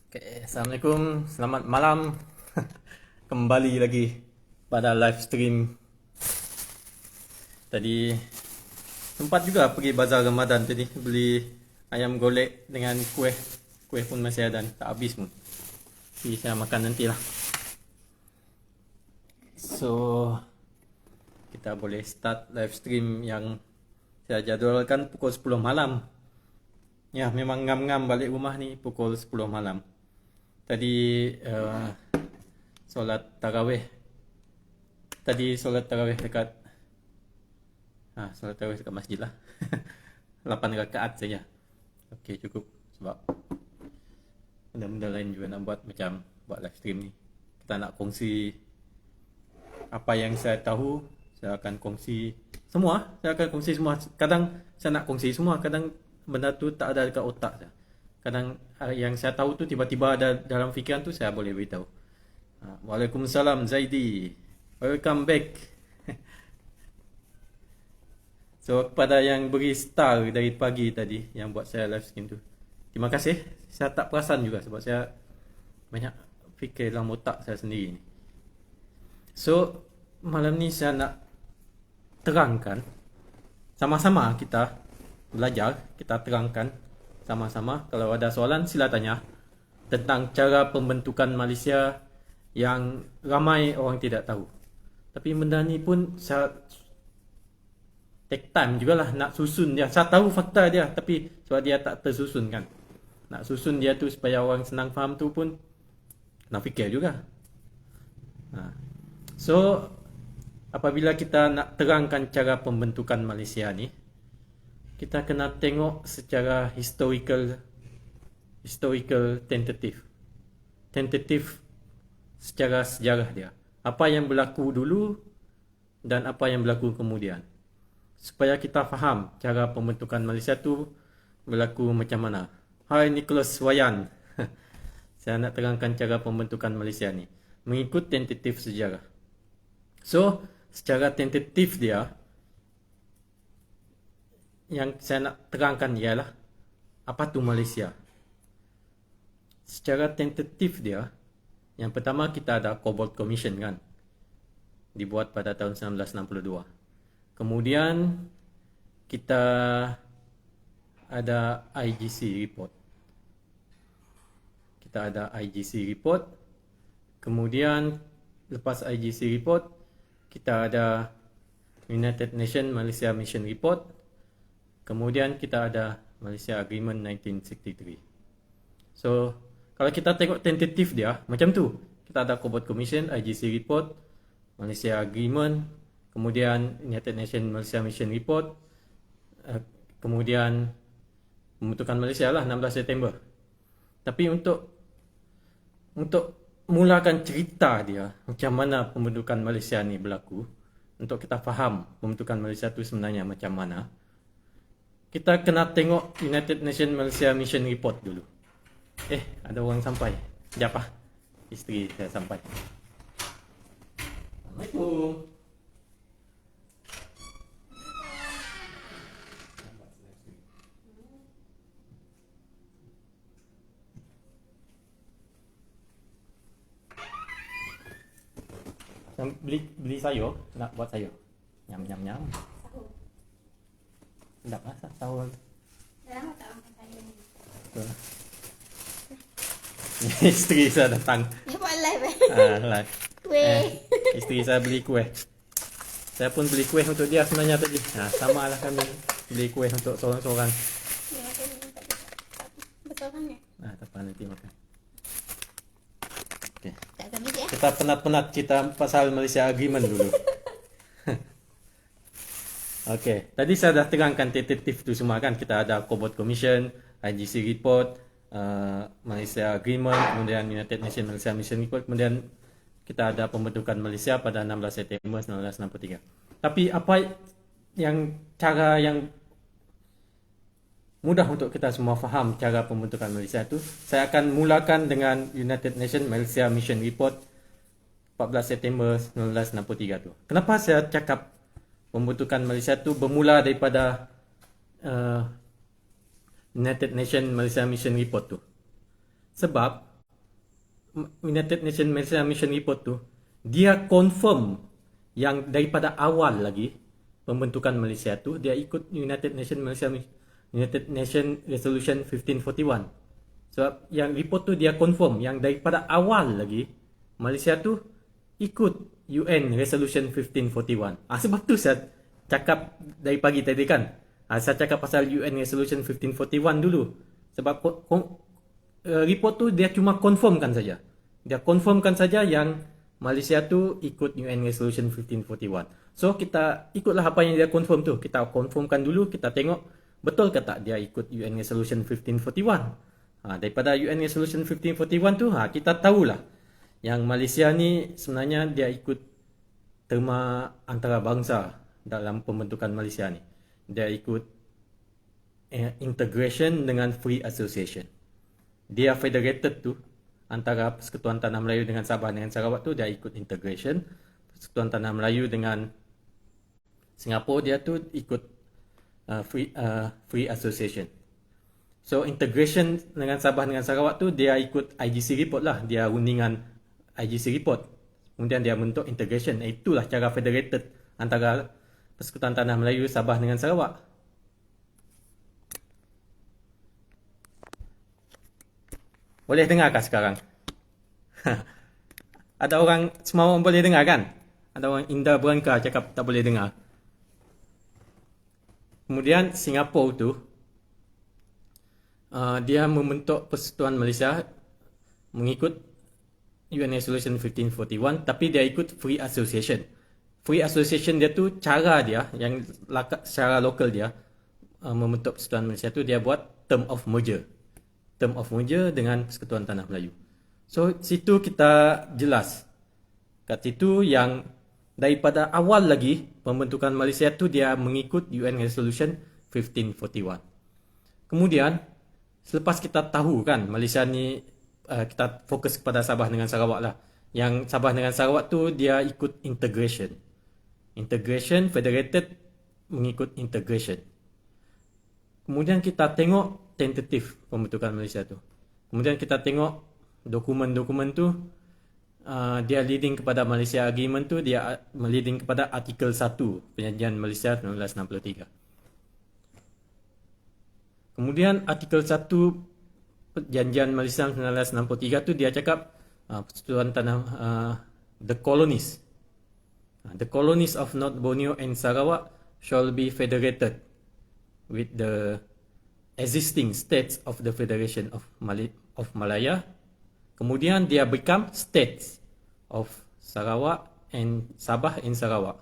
Okay, Assalamualaikum, selamat malam. Kembali lagi pada live stream. Tadi sempat juga pergi bazar Ramadan tadi, beli ayam golek dengan kuih. Kuih pun masih ada, tak habis pun. Jadi saya makan nantilah. So, kita boleh start live stream yang saya jadualkan pukul 10 malam. Ya, memang ngam-ngam balik rumah ni pukul 10 malam. Tadi solat tarawih. Tadi solat tarawih dekat solat tarawih dekat masjid lah. 8 rakaat saja. Okey, cukup sebab benda-benda lain juga nak buat, macam buat live stream ni. Kita nak kongsi apa yang saya tahu, saya akan kongsi semua. Saya akan kongsi semua. Kadang saya nak kongsi semua, kadang benda tu tak ada dekat otak saya. Kadang yang saya tahu tu tiba-tiba ada dalam fikiran tu, saya boleh beritahu. Waalaikumsalam Zaidi. Welcome back. So kepada yang beri star dari pagi tadi, yang buat saya live stream tu, terima kasih. Saya tak perasan juga sebab saya banyak fikir dalam otak saya sendiri ni. So malam ni saya nak terangkan, sama-sama kita belajar, kita terangkan sama-sama. Kalau ada soalan sila tanya tentang cara pembentukan Malaysia yang ramai orang tidak tahu. Tapi benda ni pun saya take time jugalah nak susun dia. Saya tahu fakta dia, tapi sebab dia tak tersusun kan. Nak susun dia tu supaya orang senang faham tu pun nak fikir juga. So apabila kita nak terangkan cara pembentukan Malaysia ni, kita kena tengok secara historical tentative secara sejarah dia. Apa yang berlaku dulu dan apa yang berlaku kemudian. Supaya kita faham cara pembentukan Malaysia tu berlaku macam mana. Hai Nicholas Wayan. Saya nak terangkan cara pembentukan Malaysia ni mengikut tentative sejarah. So, secara tentative dia, yang saya nak terangkan ialah apa tu Malaysia. Secara tentatif dia, yang pertama kita ada Cobalt Commission kan, dibuat pada tahun 1962. Kemudian kita ada IGC report. Kita ada IGC report. Kemudian lepas IGC report, kita ada United Nations Malaysia Mission report. Kemudian kita ada Malaysia Agreement 1963. So, kalau kita tengok tentatif dia, macam tu. Kita ada Cobalt Commission, IGC report, Malaysia Agreement, kemudian United Nations Malaysia Mission report, kemudian pembentukan Malaysia lah 16 September. Tapi untuk mulakan cerita dia, macam mana pembentukan Malaysia ni berlaku, untuk kita faham pembentukan Malaysia tu sebenarnya macam mana, kita kena tengok United Nations Malaysia Mission Report dulu. Ada orang sampai. Sekejap lah. Isteri saya sampai. Assalamualaikum. Beli sayur, nak buat sayur. Nyam. Sedap lah sahur. Dah lama tak makan sayur ni. Betul lah. Isteri saya datang. Ni buat live Live. Kuih. Isteri saya beli kuih. Saya pun beli kuih untuk dia sebenarnya tadi. Sama lah kami beli kuih untuk seorang-seorang. Ni makan ni tak ada. Besar sangat. Tak apa, nanti makan. Okay. Tak akan biji Kita penat-penat cerita pasal Malaysia Agreement dulu. Okey, tadi saya dah terangkan tentatif tu semua kan. Kita ada Cobalt Commission, IGC report, Malaysia Agreement, kemudian United Nations Malaysia Mission report, kemudian kita ada pembentukan Malaysia pada 16 September 1963. Tapi apa cara yang mudah untuk kita semua faham cara pembentukan Malaysia tu, saya akan mulakan dengan United Nations Malaysia Mission report 14 September 1963 tu. Kenapa saya cakap pembentukan Malaysia tu bermula daripada United Nations Malaysia Mission report tu? Sebab United Nations Malaysia Mission Report tu, dia confirm yang daripada awal lagi pembentukan Malaysia tu dia ikut United Nations Malaysia United Nations Resolution 1541. Sebab yang report tu dia confirm yang daripada awal lagi Malaysia tu ikut UN Resolution 1541. Sebab tu saya cakap dari pagi tadi kan. Saya cakap pasal UN Resolution 1541 dulu. Sebab report tu dia cuma confirmkan saja. Dia confirmkan saja yang Malaysia tu ikut UN Resolution 1541. So kita ikutlah apa yang dia confirm tu. Kita confirmkan dulu, kita tengok betul ke tak dia ikut UN Resolution 1541. Daripada UN Resolution 1541 tu kita tahulah yang Malaysia ni sebenarnya dia ikut terma antarabangsa dalam pembentukan Malaysia ni. Dia ikut integration dengan free association. Dia federated tu antara Persekutuan Tanah Melayu dengan Sabah dengan Sarawak tu dia ikut integration. Persekutuan Tanah Melayu dengan Singapura dia tu ikut free association. So integration dengan Sabah dengan Sarawak tu dia ikut IGC report lah. Dia rundingan IGC report. Kemudian dia bentuk integration. Itulah cara federated antara Persekutuan Tanah Melayu Sabah dengan Sarawak. Boleh dengarkah sekarang? Ada orang, semua orang boleh dengar kan? Ada orang Indah Berangka cakap tak boleh dengar. Kemudian Singapura tu dia membentuk Persekutuan Malaysia mengikut UN Resolution 1541 tapi dia ikut free association. Free association dia tu cara dia yang secara lokal dia membentuk Persekutuan Malaysia tu dia buat term of merger. Term of merger dengan Persekutuan Tanah Melayu. So situ kita jelas. Kat situ yang daripada awal lagi pembentukan Malaysia tu dia mengikut UN Resolution 1541. Kemudian selepas kita tahu kan Malaysia ni kita fokus kepada Sabah dengan Sarawak lah. Yang Sabah dengan Sarawak tu dia ikut integration. Integration federated mengikut integration. Kemudian kita tengok tentatif pembentukan Malaysia tu. Kemudian kita tengok dokumen-dokumen tu dia leading kepada Malaysia Agreement tu dia leading kepada artikel 1 Perjanjian Malaysia 1963. Kemudian artikel 1 Perjanjian Malaysia 1963 tu dia cakap Persekutuan Tanah the colonies of North Borneo and Sarawak shall be federated with the existing states of the Federation of Malaya. Kemudian dia become states of Sarawak and Sabah and Sarawak.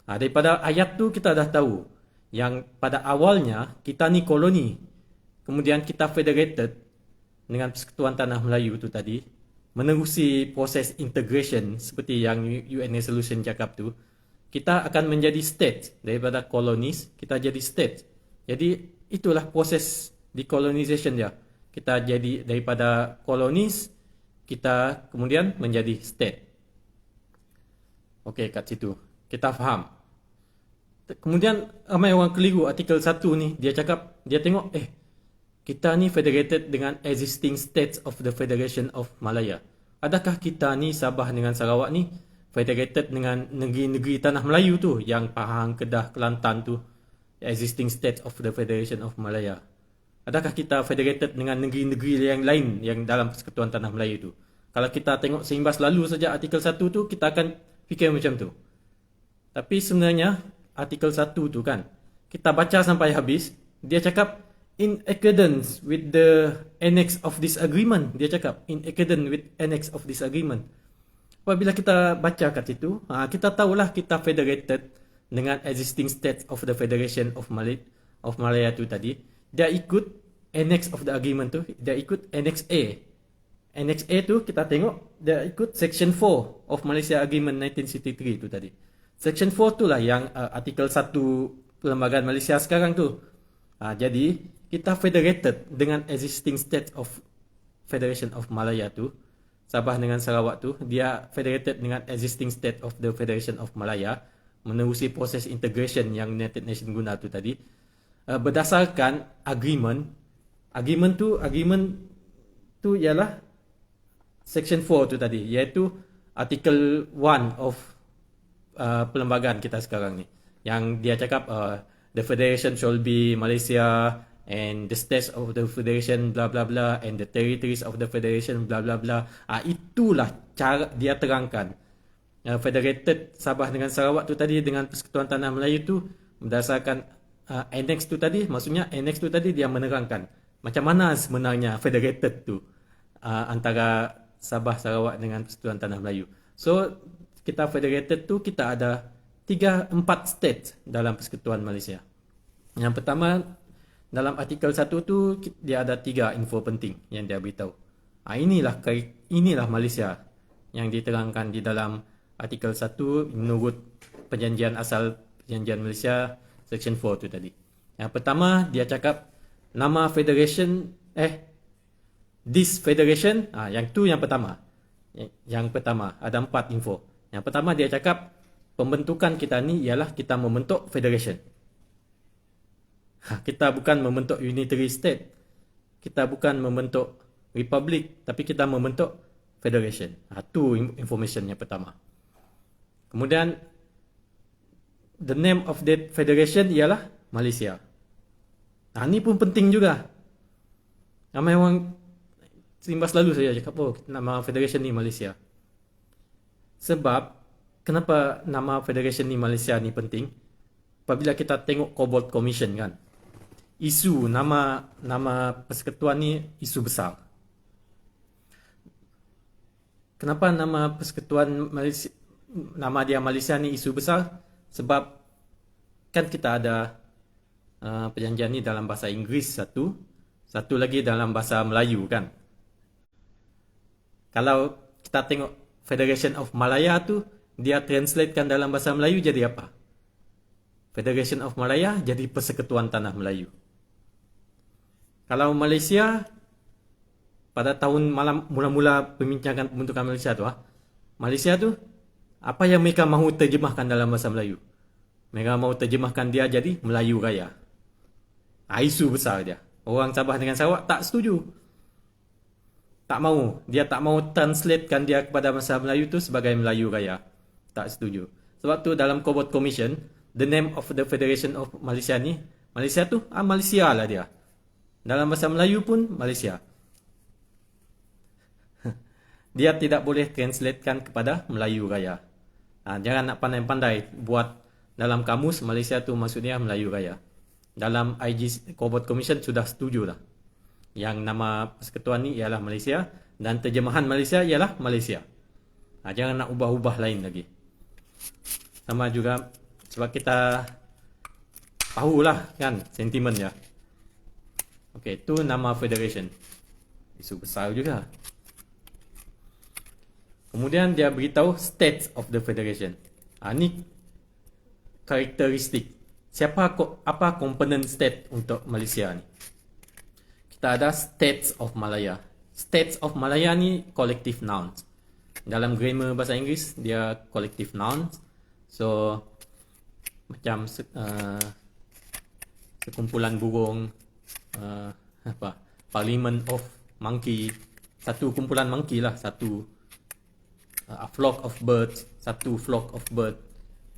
Daripada ayat tu kita dah tahu yang pada awalnya kita ni koloni. Kemudian kita federated dengan Persekutuan Tanah Melayu tu tadi menerusi proses integration seperti yang UN Resolution cakap tu. Kita akan menjadi state daripada colonies kita jadi state. Jadi itulah proses decolonization dia. Kita jadi daripada colonies kita kemudian menjadi state. Okey, kat situ kita faham. Kemudian ramai orang keliru artikel 1 ni dia cakap dia tengok kita ni federated dengan existing states of the Federation of Malaya. Adakah kita ni Sabah dengan Sarawak ni federated dengan negeri-negeri Tanah Melayu tu yang Pahang, Kedah, Kelantan tu existing states of the Federation of Malaya? Adakah kita federated dengan negeri-negeri yang lain yang dalam Persekutuan Tanah Melayu tu? Kalau kita tengok seimbas lalu saja artikel 1 tu kita akan fikir macam tu. Tapi sebenarnya artikel 1 tu kan kita baca sampai habis dia cakap in accordance with the annex of this agreement. Dia cakap in accordance with annex of this agreement. Apabila kita baca kat situ, kita tahulah kita federated dengan existing states of the Federation of Malaya tu tadi. Dia ikut annex of the agreement tu, dia ikut annex A. Annex A tu kita tengok dia ikut section 4 of Malaysia Agreement 1963 tu tadi. Section 4 tu lah yang artikel 1 Perlembagaan Malaysia sekarang tu. Jadi kita federated dengan existing states of Federation of Malaya tu. Sabah dengan Sarawak tu dia federated dengan existing state of the Federation of Malaya menerusi proses integration yang United Nations guna tu tadi berdasarkan agreement tu ialah Section 4 tu tadi, iaitu Article 1 of perlembagaan kita sekarang ni. Yang dia cakap the federation shall be Malaysia and the states of the federation bla bla bla and the territories of the federation bla bla bla. Itulah cara dia terangkan. Federated Sabah dengan Sarawak tu tadi dengan Persekutuan Tanah Melayu tu berdasarkan annex tu tadi, maksudnya annex tu tadi dia menerangkan macam mana sebenarnya federated tu antara Sabah Sarawak dengan Persekutuan Tanah Melayu. So kita federated tu kita ada 4 states dalam Persekutuan Malaysia. Yang pertama dalam artikel 1 tu dia ada 3 info penting yang dia beritahu. Inilah Malaysia yang diterangkan di dalam artikel 1 menurut perjanjian asal perjanjian Malaysia section 4 tu tadi. Yang pertama dia cakap nama federation this federation, yang pertama. Yang pertama ada 4 info. Yang pertama dia cakap pembentukan kita ni ialah kita membentuk federation. Kita bukan membentuk unitary state. Kita bukan membentuk republic, tapi kita membentuk federation. Itu information yang pertama. Kemudian the name of that federation ialah Malaysia. Ini pun penting juga. Ramai orang sembah selalu saya cakap, nama federation ni Malaysia. Sebab kenapa nama federation ni Malaysia ni penting? Apabila kita tengok Cobalt Commission kan, isu nama persekutuan ni isu besar. Kenapa nama persekutuan Malaysia, nama dia Malaysia ni isu besar? Sebab kan kita ada perjanjian ni dalam bahasa Inggeris satu lagi dalam bahasa Melayu kan. Kalau kita tengok Federation of Malaya tu, dia translatekan dalam bahasa Melayu jadi apa? Federation of Malaya jadi Persekutuan Tanah Melayu. Kalau Malaysia, pada tahun mula-mula pembincangan pembentukan Malaysia tu, Malaysia tu, apa yang mereka mahu terjemahkan dalam bahasa Melayu? Mereka mahu terjemahkan dia jadi Melayu Raya. Isu besar dia. Orang Sabah dengan Sarawak tak setuju. Tak mahu. Dia tak mahu translatekan dia kepada bahasa Melayu tu sebagai Melayu Raya. Tak setuju. Sebab tu dalam Cobalt Commission, the name of the Federation of Malaysia ni, Malaysia tu, Malaysia lah dia. Dalam bahasa Melayu pun, Malaysia. Dia tidak boleh translatekan kepada Melayu Raya. Jangan nak pandai-pandai buat dalam kamus Malaysia tu maksudnya Melayu Raya. Dalam IG Cobalt Commission sudah setuju lah. Yang nama persekutuan ni ialah Malaysia dan terjemahan Malaysia ialah Malaysia. Jangan nak ubah-ubah lain lagi. Sama juga sebab kita tahulah kan sentimen dia. Okey, itu nama federation. Isu besar juga. Kemudian dia beritahu states of the federation. Ni karakteristik. Apa komponen state untuk Malaysia ni? Kita ada States of Malaya. States of Malaya ni collective nouns. Dalam grammar bahasa Inggeris dia collective nouns. So macam sekumpulan burung, Parliament of Monkey, satu kumpulan monkey lah, a flock of birds, satu flock of bird.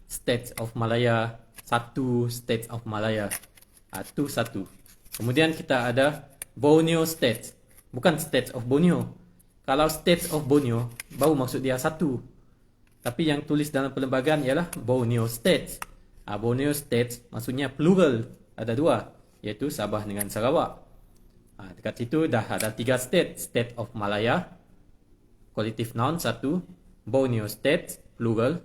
States of Malaya, satu States of Malaya. Itu satu. Kemudian kita ada Borneo States. Bukan States of Borneo. Kalau States of Borneo, baru maksud dia satu. Tapi yang tulis dalam perlembagaan ialah Borneo States. Borneo States maksudnya plural. Ada 2. Iaitu Sabah dengan Sarawak. Dekat situ dah ada 3 state. State of Malaya, collective noun 1. Borneo States, plural,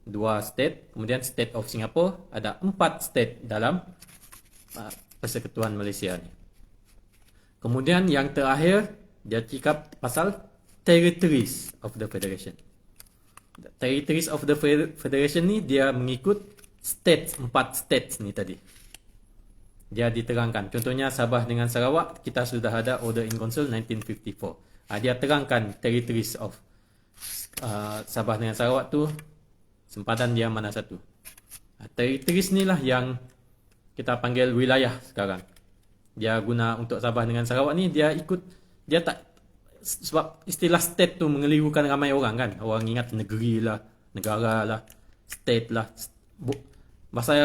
2 state. Kemudian State of Singapore, ada 4 state dalam Persekutuan Malaysia ni. Kemudian yang terakhir, dia cakap pasal territories of the federation. Territories of the federation ni dia mengikut states, 4 states ni tadi. Dia diterangkan. Contohnya Sabah dengan Sarawak, kita sudah ada Order in Council 1954. Dia terangkan territories of Sabah dengan Sarawak tu, sempadan dia mana satu. Territories ni lah yang kita panggil wilayah sekarang. Dia guna untuk Sabah dengan Sarawak ni, dia tak sebab istilah state tu mengelirukan ramai orang kan. Orang ingat negeri lah, negara lah, state lah. Bahasa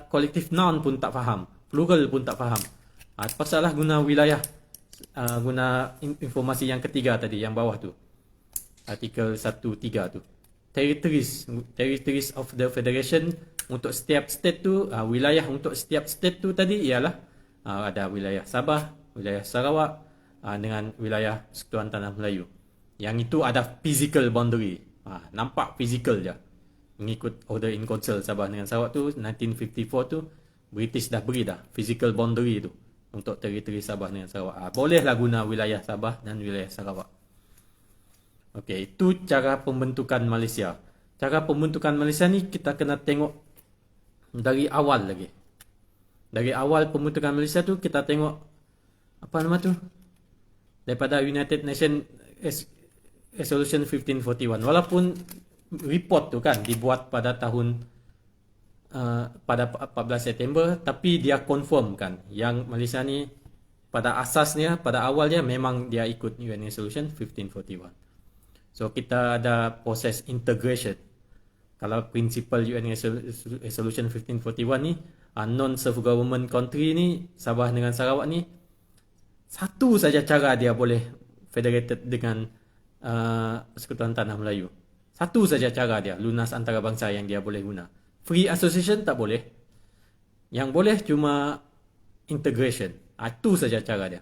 kolektif noun pun tak faham, plural pun tak faham. Terpaksa lah guna wilayah, guna informasi yang ketiga tadi, yang bawah tu. Artikel 1.3 tu. Territories of the Federation, untuk setiap state tu, wilayah untuk setiap state tu tadi ialah ada wilayah Sabah, wilayah Sarawak, dengan wilayah Persekutuan Tanah Melayu. Yang itu ada physical boundary. Nampak physical je. Mengikut Order in Council Sabah dengan Sarawak tu 1954 tu, British dah beri dah physical boundary tu untuk teritori Sabah dengan Sarawak. Bolehlah guna wilayah Sabah dan wilayah Sarawak. Okey, itu cara pembentukan Malaysia. Cara pembentukan Malaysia ni kita kena tengok dari awal lagi. Dari awal pembentukan Malaysia tu kita tengok apa nama tu? Daripada United Nations Resolution 1541. Walaupun report tu kan dibuat pada tahun pada 14 September, tapi dia confirm kan yang Malaysia ni pada asasnya, pada awalnya memang dia ikut UN Resolution 1541. So kita ada proses integration. Kalau principle UN Resolution 1541 ni, non-self-government country ni, Sabah dengan Sarawak ni, satu saja cara dia boleh federated dengan Persekutuan Tanah Melayu. Satu saja cara dia, lunas antarabangsa yang dia boleh guna. Free association tak boleh. Yang boleh cuma integration. Itu saja cara dia.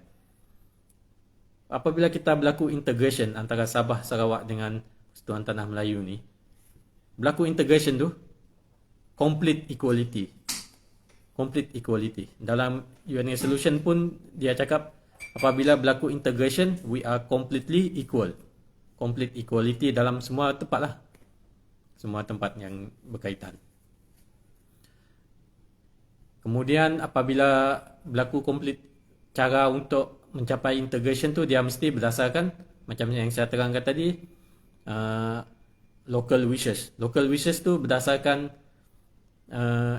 Apabila kita berlaku integration antara Sabah, Sarawak dengan Persekutuan Tanah Melayu ni, berlaku integration tu, complete equality. Complete equality. Dalam UN Resolution pun dia cakap, apabila berlaku integration, we are completely equal. Complete equality dalam semua tempat lah. Semua tempat yang berkaitan. Kemudian apabila berlaku complete, cara untuk mencapai integration tu dia mesti berdasarkan macam yang saya terangkan tadi, local wishes. Local wishes tu berdasarkan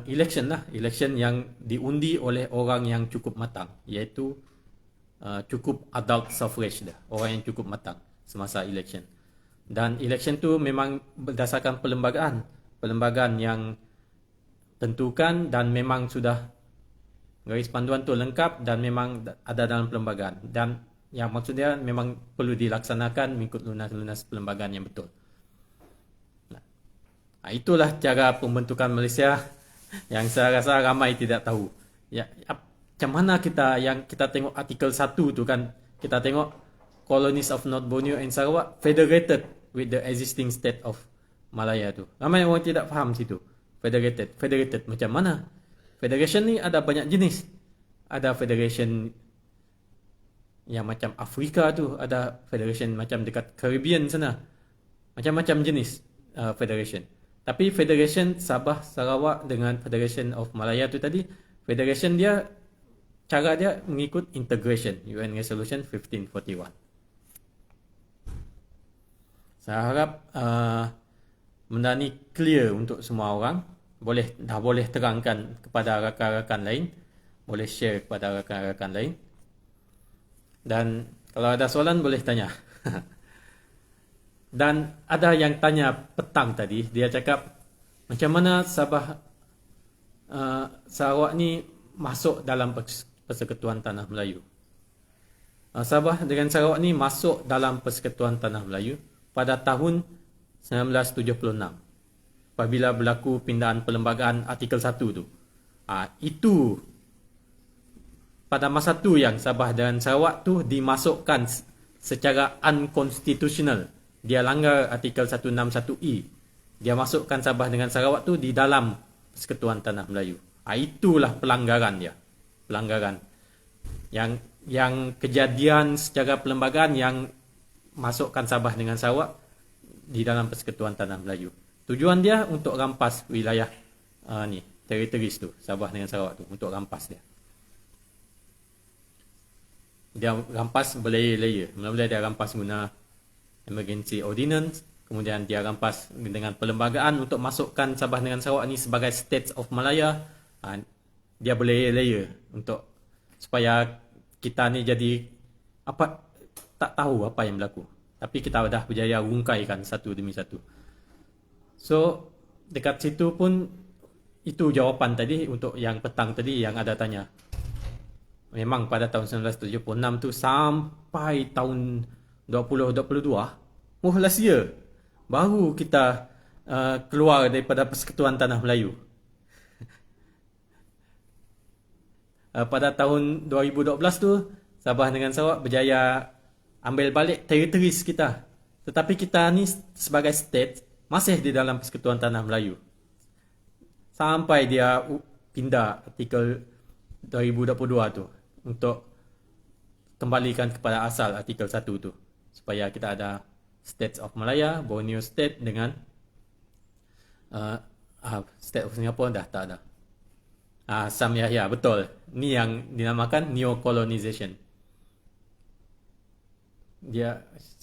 election lah. Election yang diundi oleh orang yang cukup matang, iaitu cukup adult suffrage dah, orang yang cukup matang semasa election. Dan election tu memang berdasarkan perlembagaan yang tentukan dan memang sudah garis panduan tu lengkap dan memang ada dalam perlembagaan, dan yang maksudnya memang perlu dilaksanakan mengikut lunas-lunas perlembagaan yang betul. Itulah cara pembentukan Malaysia yang saya rasa ramai tidak tahu. Ya, macam mana kita tengok artikel 1 tu kan, kita tengok colonies of North Borneo and Sarawak federated with the existing state of Malaya tu. Ramai orang tidak faham situ. Federated macam mana? Federation ni ada banyak jenis. Ada federation yang macam Afrika tu, ada federation macam dekat Caribbean sana. Macam-macam jenis federation. Tapi federation Sabah Sarawak dengan federation of Malaya tu tadi, federation dia, cara dia mengikut integration UN Resolution 1541. Saya harap benda ni clear untuk semua orang. Dah boleh terangkan kepada rakan-rakan lain, boleh share kepada rakan-rakan lain. Dan kalau ada soalan boleh tanya. Dan ada yang tanya petang tadi, dia cakap macam mana Sabah Sarawak ni masuk dalam Persekutuan Tanah Melayu. Sabah dengan Sarawak ni masuk dalam Persekutuan Tanah Melayu pada tahun 1976. Apabila berlaku pindahan perlembagaan artikel 1 tu. Itu pada masa tu yang Sabah dan Sarawak tu dimasukkan secara unconstitutional. Dia langgar artikel 161E. Dia masukkan Sabah dengan Sarawak tu di dalam Persekutuan Tanah Melayu. Itulah pelanggaran dia. Pelanggaran. Yang kejadian secara perlembagaan yang masukkan Sabah dengan Sarawak di dalam Persekutuan Tanah Melayu. Tujuan dia untuk rampas wilayah territories tu, Sabah dengan Sarawak tu, untuk rampas dia. Dia rampas berlayer-layer. Mula-mula dia rampas guna emergency ordinance, kemudian dia rampas dengan perlembagaan untuk masukkan Sabah dengan Sarawak ni sebagai states of Malaya. Dia berlayer-layer untuk supaya kita ni jadi tak tahu apa yang berlaku. Tapi kita dah berjaya rungkaikan satu demi satu. So, dekat situ pun itu jawapan tadi untuk yang petang tadi yang ada tanya. Memang pada tahun 1976 tu sampai tahun 2022, last year, baru kita keluar daripada Persekutuan Tanah Melayu. Pada tahun 2012 tu, Sabah dengan Sarawak berjaya ambil balik territories kita. Tetapi kita ni sebagai state masih di dalam Persekutuan Tanah Melayu. Sampai dia pindah artikel 2022 tu untuk kembalikan kepada asal artikel 1 tu. Supaya kita ada States of Malaya, Borneo State dengan State of Singapore dah tak ada. Sam Yahya, betul. Ni yang dinamakan neo-colonization.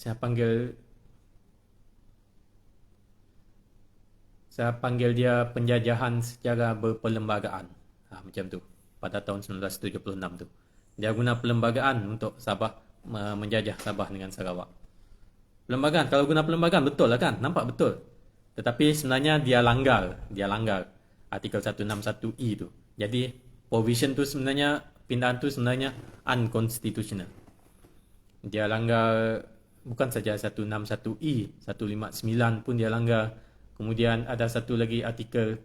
Saya panggil dia penjajahan secara berperlembagaan. Macam tu. Pada tahun 1976 tu. Dia guna perlembagaan untuk Sabah menjajah Sabah dengan Sarawak. Perlembagaan, kalau guna perlembagaan betul lah kan? Nampak betul. Tetapi sebenarnya dia langgar artikel 161E tu. Jadi provision tu sebenarnya, pindahan tu sebenarnya unconstitutional. Dia langgar bukan saja 161E, 159 pun dia langgar. Kemudian ada satu lagi artikel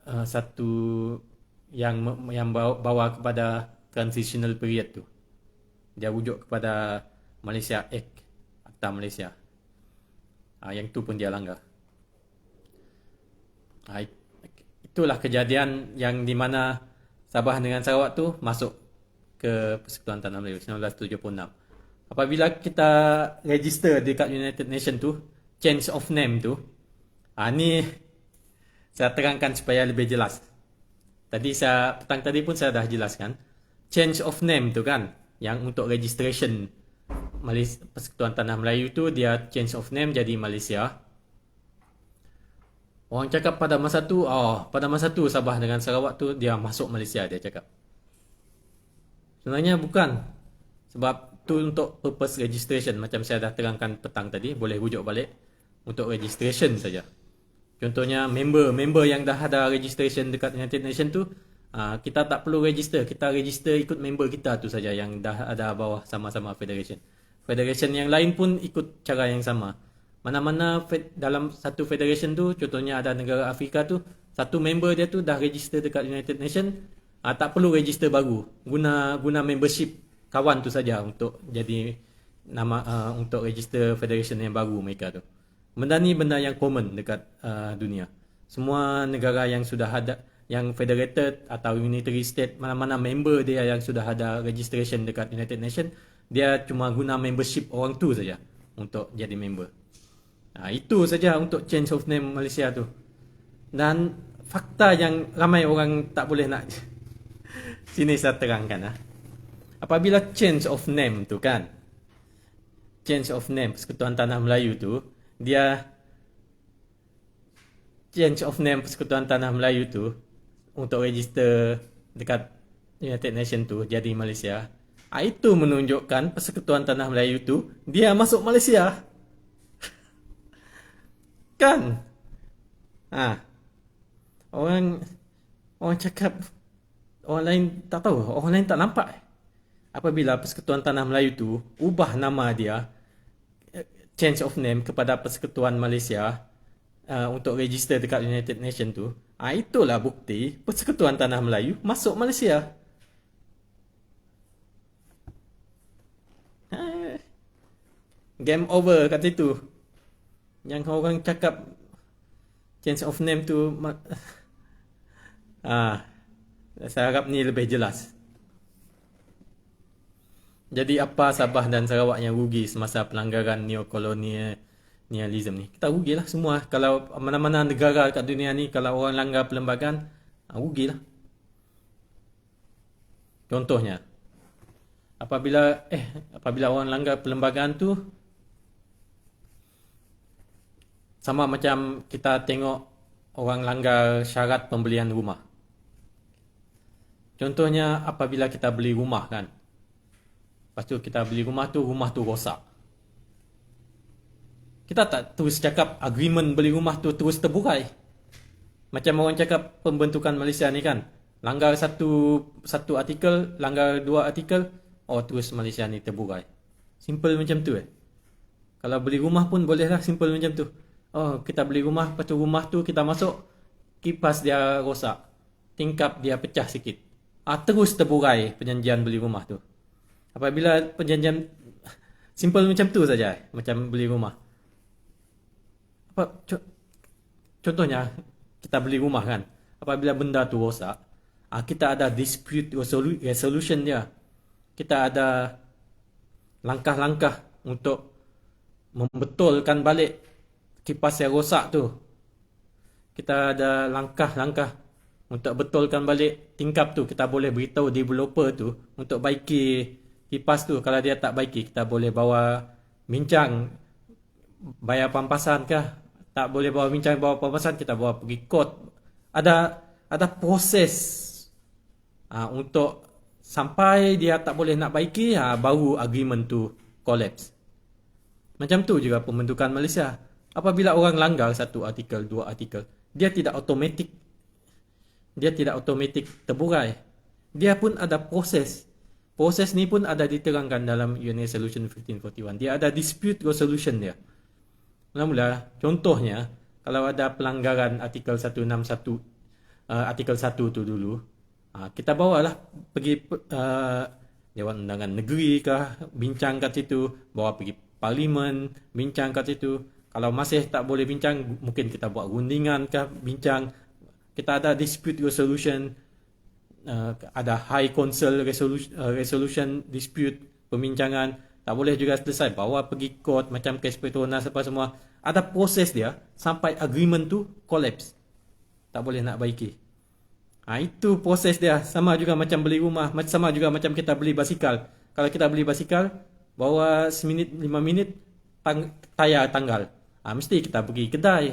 satu yang bawa kepada transitional period tu. Dia rujuk kepada Malaysia Act, Akta Malaysia. Yang tu pun dia langgar. Itulah kejadian yang di mana Sabah dengan Sarawak tu masuk ke Persekutuan Tanah Melayu 1976. Apabila kita register dekat United Nations tu, change of name tu, ni saya terangkan supaya lebih jelas. Petang tadi pun saya dah jelaskan. Change of name tu kan, yang untuk registration Persekutuan Tanah Melayu tu, dia change of name jadi Malaysia. Orang cakap pada masa tu Sabah dengan Sarawak tu dia masuk Malaysia, dia cakap. Sebenarnya bukan. Sebab tu untuk purpose registration, macam saya dah terangkan petang tadi, boleh rujuk balik. Untuk registration saja. Contohnya member yang dah ada registration dekat United Nations tu, kita tak perlu register, kita register ikut member kita tu saja yang dah ada bawah sama-sama federation. Federation yang lain pun ikut cara yang sama. Mana-mana dalam satu federation tu, contohnya ada negara Afrika tu, satu member dia tu dah register dekat United Nations, tak perlu register baru. Guna membership kawan tu saja untuk jadi nama untuk register federation yang baru mereka tu. Benda ni benda yang common dekat dunia. Semua negara yang sudah ada, yang federated atau unitary state, mana-mana member dia yang sudah ada registration dekat United Nations, dia cuma guna membership orang tu saja untuk jadi member. Itu saja untuk change of name Malaysia tu. Dan fakta yang ramai orang tak boleh nak sini saya terangkan. Apabila change of name tu kan, change of name Persekutuan Tanah Melayu tu, dia change of name Persekutuan Tanah Melayu tu untuk register dekat United Nations tu jadi Malaysia. Itu menunjukkan Persekutuan Tanah Melayu tu dia masuk Malaysia. Kan? Orang cakap, orang lain tak tahu, orang lain tak nampak. Apabila Persekutuan Tanah Melayu tu ubah nama dia, change of name kepada Persekutuan Malaysia untuk register dekat United Nations tu, itulah bukti Persekutuan Tanah Melayu masuk Malaysia. Game over kat situ. Yang orang cakap change of name tu, saya harap ni lebih jelas. Jadi apa Sabah dan Sarawak yang rugi semasa pelanggaran neokolonialism ni? Kita rugilah semua. Kalau mana-mana negara kat dunia ni, kalau orang langgar perlembagaan, rugilah. Contohnya, apabila orang langgar perlembagaan tu, sama macam kita tengok orang langgar syarat pembelian rumah. Contohnya apabila kita beli rumah kan, Lepas tu kita beli rumah tu rosak. Kita tak terus cakap agreement beli rumah tu terus terburai. Macam orang cakap pembentukan Malaysia ni kan, langgar satu artikel, langgar dua artikel, terus Malaysia ni terburai. Simple macam tu Kalau beli rumah pun bolehlah simple macam tu. Kita beli rumah, lepas tu rumah tu kita masuk, kipas dia rosak, tingkap dia pecah sikit. Terus terburai perjanjian beli rumah tu. Apabila perjanjian simple macam tu saja, macam beli rumah. Contohnya kita beli rumah kan, apabila benda tu rosak, kita ada dispute resolution dia. Kita ada langkah-langkah untuk membetulkan balik kipas yang rosak tu. Kita ada langkah-langkah untuk betulkan balik tingkap tu. Kita boleh beritahu developer tu untuk baiki kipas tu. Kalau dia tak baiki, kita boleh bawa bincang bayar pampasan kah. Tak boleh bawa bincang, bawa pampasan, kita bawa pergi court. Ada proses untuk sampai dia tak boleh nak baiki, baru agreement tu collapse. Macam tu juga pembentukan Malaysia. Apabila orang langgar satu artikel, dua artikel, dia tidak automatik terburai. Dia pun ada proses. Proses ni pun ada diterangkan dalam UN Resolution 1541. Dia ada dispute resolution dia. Mula-mula, contohnya, kalau ada pelanggaran artikel 161, artikel 1 tu dulu, kita bawalah pergi Dewan Undangan Negeri kah, bincang kat situ, bawa pergi Parlimen, bincang kat situ. Kalau masih tak boleh bincang, mungkin kita buat rundingan kah, bincang. Kita ada dispute resolution, ada High Council resolution dispute, pembincangan. Tak boleh juga selesai, bawa pergi court, macam kes Petronas apa semua. Ada proses dia, sampai agreement tu collapse. Tak boleh nak baiki. Itu proses dia. Sama juga macam beli rumah, sama juga macam kita beli basikal. Kalau kita beli basikal, bawa seminit, 5 minit, tayar tanggal. Mesti kita pergi kedai.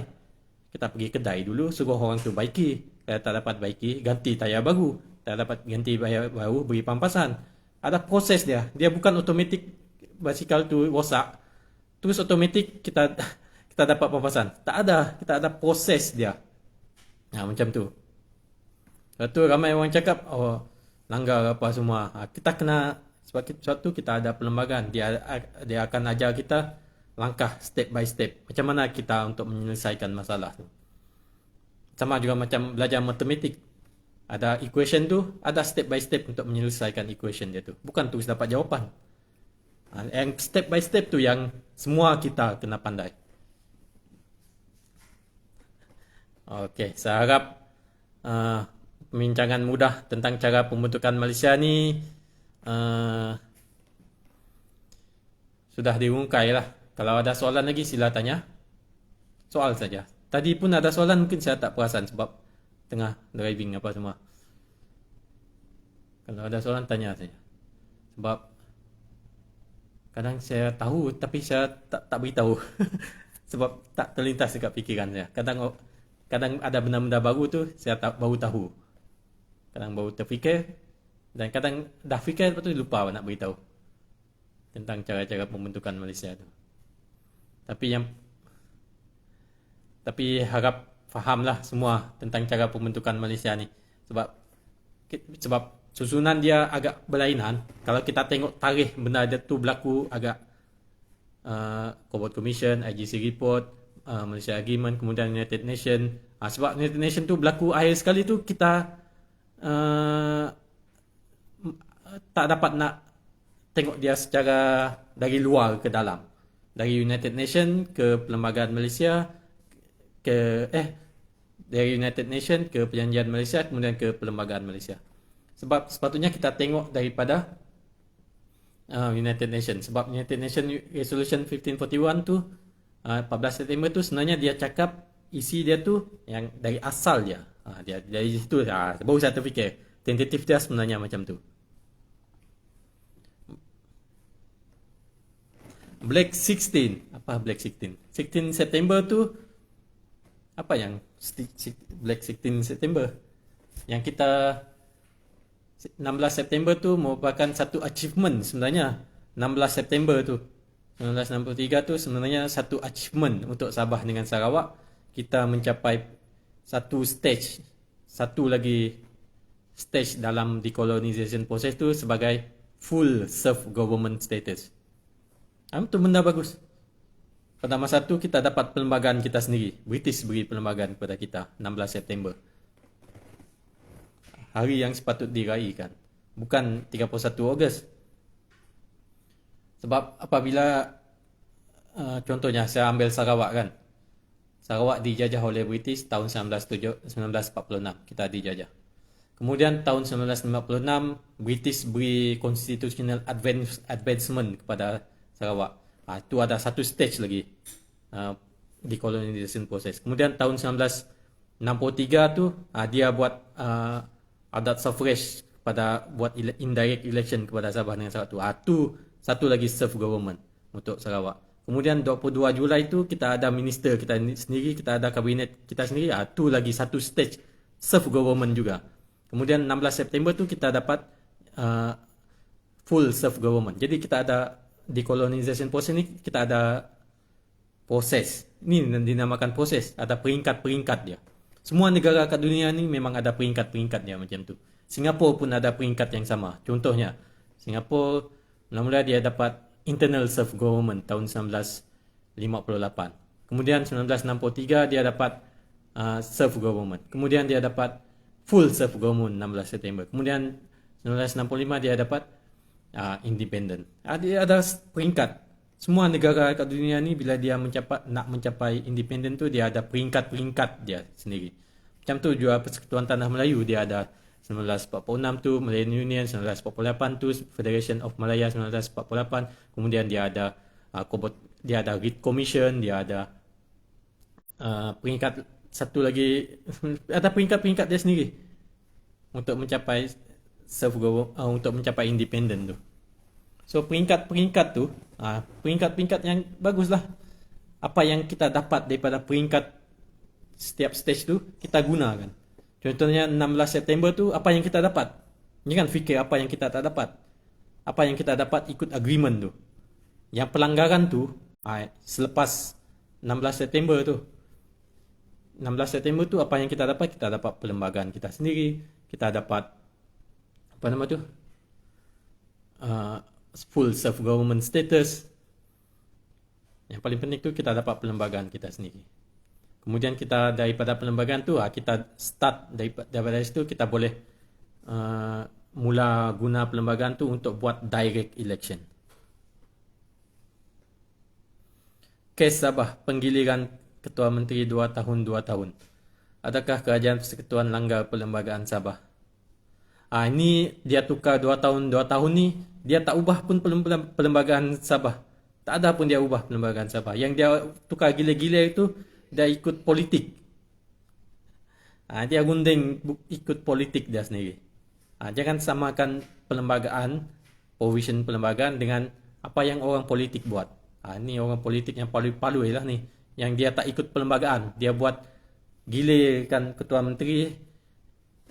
Kita pergi kedai dulu, suruh orang tu baiki. Kalau tak dapat baiki, ganti tayar baru. Tak dapat ganti tayar baru, beri pampasan. Ada proses dia. Dia bukan automatik basikal tu rosak, terus automatik kita dapat pampasan. Tak ada. Kita ada proses dia. Macam tu. Lepas tu ramai orang cakap, langgar apa semua. Kita kena, sebab tu kita ada perlembagaan. Dia akan ajar kita langkah step by step. Macam mana kita untuk menyelesaikan masalah tu. Sama juga macam belajar matematik. Ada equation tu, ada step by step untuk menyelesaikan equation dia tu. Bukan terus dapat jawapan. Yang step by step tu yang semua kita kena pandai. Okey, saya harap pembincangan mudah tentang cara pembentukan Malaysia ni sudah diungkai lah. Kalau ada soalan lagi sila tanya. Soal saja. Tadi pun ada soalan, mungkin saya tak perasan sebab tengah driving apa semua. Kalau ada soalan tanya saja. Sebab kadang saya tahu tapi saya tak beritahu. Sebab tak terlintas dekat fikiran saya. Kadang ada benda-benda baru tu saya baru tahu. Kadang baru terfikir dan kadang dah fikir lepas tu lupa nak beritahu tentang cara-cara pembentukan Malaysia tu. Tapi harap fahamlah semua tentang cara pembentukan Malaysia ni. Sebab susunan dia agak berlainan. Kalau kita tengok tarikh benda dia tu berlaku agak Cobalt Commission, IGC Report, Malaysia Agreement, kemudian United Nation. Sebab United Nation tu berlaku akhir sekali tu, kita tak dapat nak tengok dia secara dari luar ke dalam. Dari United Nation ke Perlembagaan Malaysia, dari United Nation ke Perjanjian Malaysia, kemudian ke Perlembagaan Malaysia. Sebab sepatutnya kita tengok daripada United Nation. Sebab United Nation Resolution 1541 tu 14 September tu sebenarnya dia cakap isi dia tu yang dari asal dia. Dia dari situ baru saya terfikir tentatif dia sebenarnya macam tu. Black 16. Apa Black 16? 16 September tu apa yang Black 16 September? Yang kita 16 September tu merupakan satu achievement sebenarnya 16 September tu 1963 tu sebenarnya satu achievement untuk Sabah dengan Sarawak. Kita mencapai satu lagi stage dalam decolonization process tu sebagai full self-government status. Itu benda bagus. Pada masa tu kita dapat perlembagaan kita sendiri. British beri perlembagaan kepada kita 16 September. Hari yang sepatut diraikan. Bukan 31 Ogos. Sebab apabila contohnya saya ambil Sarawak kan. Sarawak dijajah oleh British tahun 1946. Kita dijajah. Kemudian tahun 1956 British beri constitutional advancement kepada Sarawak. Itu ada satu stage lagi decolonization process. Kemudian tahun 1963 tu dia buat adat suffrage pada buat indirect election kepada Sabah dengan Sarawak tu. Tu satu lagi self government untuk Sarawak. Kemudian 22 Julai tu kita ada minister kita sendiri, kita ada kabinet kita sendiri. Tu lagi satu stage self government juga. Kemudian 16 September tu kita dapat full self government. Jadi kita ada decolonization process ni, kita ada proses. Ini dinamakan proses, ada peringkat-peringkat dia. Semua negara kat dunia ni memang ada peringkat-peringkat dia macam tu. Singapura pun ada peringkat yang sama. Contohnya, Singapura mula-mula dia dapat internal self government tahun 1958. Kemudian 1963 dia dapat self government. Kemudian dia dapat full self government 16 September. Kemudian 1965 dia dapat independent. Dia ada peringkat. Semua negara kat dunia ni bila dia nak mencapai independent tu dia ada peringkat-peringkat dia sendiri. Macam tu juga Persekutuan Tanah Melayu dia ada 1946 tu Malayan Union, 1948 tu Federation of Malaya 1948. Kemudian dia ada Reed Commission, dia ada peringkat satu lagi ada peringkat-peringkat dia sendiri untuk mencapai untuk mencapai independent tu. So peringkat-peringkat tu peringkat-peringkat yang baguslah. Apa yang kita dapat daripada peringkat setiap stage tu kita gunakan. Contohnya 16 September tu apa yang kita dapat? Jangan fikir apa yang kita tak dapat. Apa yang kita dapat ikut agreement tu. Yang pelanggaran tu selepas 16 September tu 16 September tu apa yang kita dapat? Kita dapat perlembagaan kita sendiri. Kita dapat apa nama tu? Full self-government status. Yang paling penting tu kita dapat perlembagaan kita sendiri. Kemudian kita daripada perlembagaan tu kita start daripada situ kita boleh mula guna perlembagaan tu untuk buat direct election. Kes Sabah, penggiliran Ketua Menteri 2 tahun. Adakah Kerajaan Persekutuan langgar perlembagaan Sabah? Ini dia tukar 2 tahun ni, dia tak ubah pun perlembagaan Sabah. Tak ada pun dia ubah perlembagaan Sabah. Yang dia tukar gila-gila itu, dia ikut politik. Dia gunting ikut politik dia sendiri. Jangan samakan perlembagaan, provision perlembagaan dengan apa yang orang politik buat. Ini orang politik yang palu-palu lah ni. Yang dia tak ikut perlembagaan. Dia buat gilekan Ketua Menteri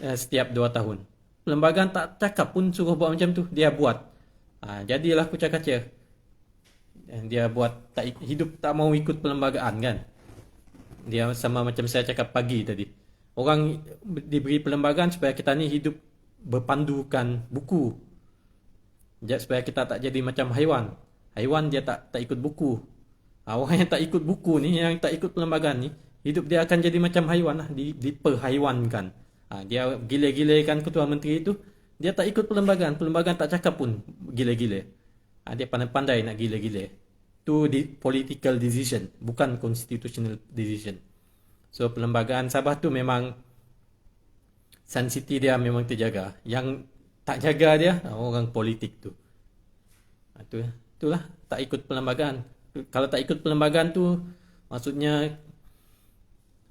setiap 2 tahun. Perlembagaan tak cakap pun suruh buat macam tu. Dia buat. Jadilah kucak-kacir. Dia buat hidup tak mau ikut perlembagaan kan. Dia sama macam saya cakap pagi tadi. Orang diberi perlembagaan supaya kita ni hidup berpandukan buku. Supaya kita tak jadi macam haiwan. Haiwan dia tak ikut buku. Orang yang tak ikut buku ni, yang tak ikut perlembagaan ni, hidup dia akan jadi macam haiwan lah, diperhaiwankan. Dia gila-gilakan Ketua Menteri itu, dia tak ikut perlembagaan. Perlembagaan tak cakap pun gila-gila. Dia pandai-pandai nak gila-gila. Itu political decision, bukan constitutional decision. So perlembagaan Sabah tu memang sensitif dia memang terjaga. Yang tak jaga dia orang politik tu. Itulah tak ikut perlembagaan. Kalau tak ikut perlembagaan tu maksudnya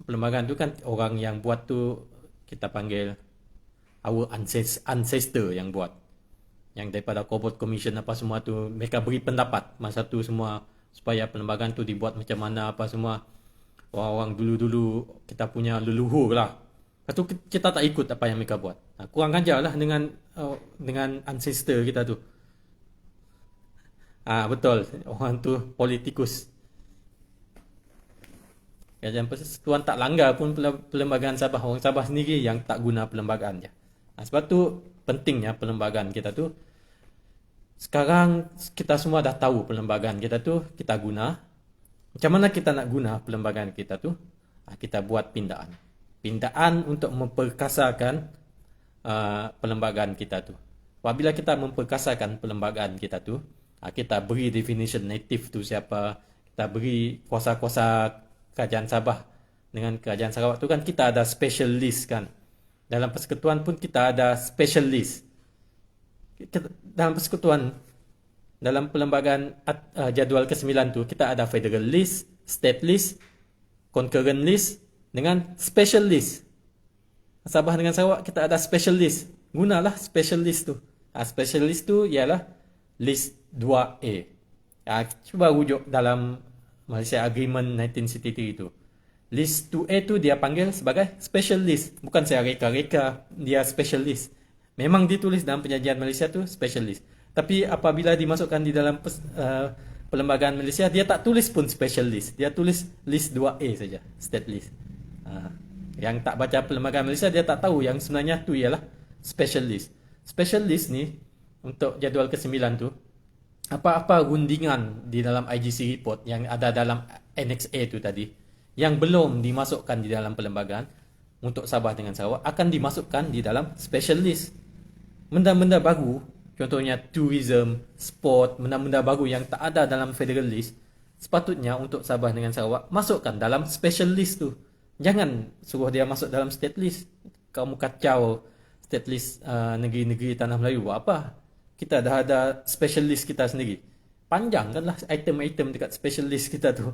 perlembagaan tu kan orang yang buat tu kita panggil our ancestor yang buat. Yang daripada Cobalt Commission apa semua tu mereka beri pendapat masa tu semua supaya perlembagaan tu dibuat macam mana apa semua. Orang-orang dulu-dulu kita punya leluhur lah. Lepas tu kita tak ikut apa yang mereka buat. Kurang ajar lah dengan ancestor kita tu. Betul. Orang tu politikus. Kerajaan Persekutuan tak langgar pun perlembagaan Sabah. Orang Sabah sendiri yang tak guna perlembagaan dia. Sebab tu pentingnya perlembagaan kita tu. Sekarang kita semua dah tahu perlembagaan kita tu kita guna. Macam mana kita nak guna perlembagaan kita tu? Kita buat pindaan. Pindaan untuk memperkasakan perlembagaan kita tu. Apabila kita memperkasakan perlembagaan kita tu, kita beri definition native tu siapa, kita beri kuasa-kuasa Kerajaan Sabah dengan Kerajaan Sarawak tu kan kita ada special list kan. Dalam persekutuan pun kita ada special list. Dalam persekutuan, dalam perlembagaan jadual ke-9 tu kita ada federal list, state list, concurrent list dengan special list. Sabah dengan Sarawak kita ada special list. Gunalah special list tu. Special list tu ialah list 2A. Cuba rujuk dalam Malaysia Agreement 1963 tu. List 2A tu dia panggil sebagai special list. Bukan saya reka-reka dia special list. Memang ditulis dalam perjanjian Malaysia tu special list. Tapi apabila dimasukkan di dalam perlembagaan Malaysia, dia tak tulis pun special list. Dia tulis list 2A saja, state list. Yang tak baca perlembagaan Malaysia, dia tak tahu yang sebenarnya tu ialah special list. Special list ni, untuk jadual ke-9 tu, apa-apa rundingan di dalam IGC report yang ada dalam Annex A tu tadi, yang belum dimasukkan di dalam perlembagaan untuk Sabah dengan Sarawak, akan dimasukkan di dalam special list. Benda-benda baru, contohnya tourism, sport, benda-benda baru yang tak ada dalam federal list, sepatutnya untuk Sabah dengan Sarawak, masukkan dalam special list tu. Jangan suruh dia masuk dalam state list. Kamu kacau state list negeri-negeri Tanah Melayu buat apa? Kita dah ada special list kita sendiri. Panjang kan lah item-item dekat special list kita tu.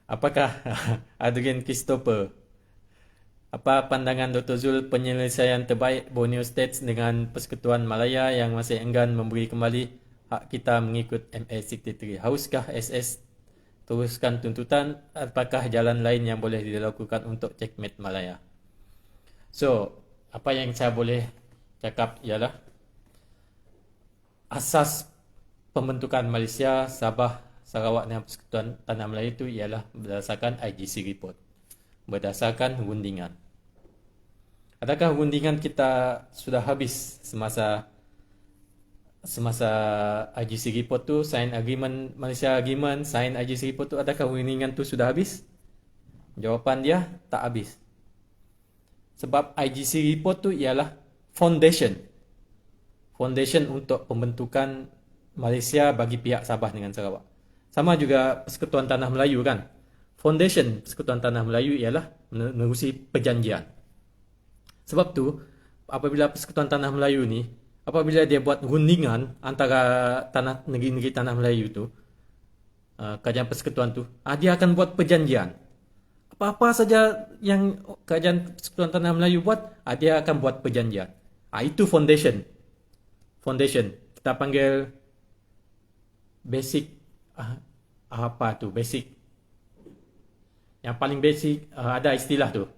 Apakah Adrian Christopher? Apa pandangan Dr. Zul penyelesaian terbaik Borneo States dengan Persekutuan Malaya yang masih enggan memberi kembali hak kita mengikut MA63? Haruskah SS teruskan tuntutan? Apakah jalan lain yang boleh dilakukan untuk checkmate Malaya? So, apa yang saya boleh cakap ialah asas pembentukan Malaysia, Sabah, Sarawak dan Persekutuan Tanah Melayu itu ialah berdasarkan IGC report, berdasarkan rundingan. Adakah rundingan kita sudah habis semasa IGC report tu, sign agreement, Malaysia agreement, sign IGC report tu, adakah rundingan tu sudah habis? Jawapan dia, tak habis. Sebab IGC report tu ialah foundation untuk pembentukan Malaysia bagi pihak Sabah dengan Sarawak. Sama juga Persekutuan Tanah Melayu kan. Foundation Persekutuan Tanah Melayu ialah menerusi perjanjian. Sebab tu, apabila Persekutuan Tanah Melayu ni, apabila dia buat rundingan antara negeri-negeri Tanah Melayu tu, kerajaan persekutuan tu, dia akan buat perjanjian. Apa-apa saja yang kerajaan Persekutuan Tanah Melayu buat, dia akan buat perjanjian. Itu foundation. Foundation. Kita panggil basic, apa tu? Basic. Yang paling basic, ada istilah tu.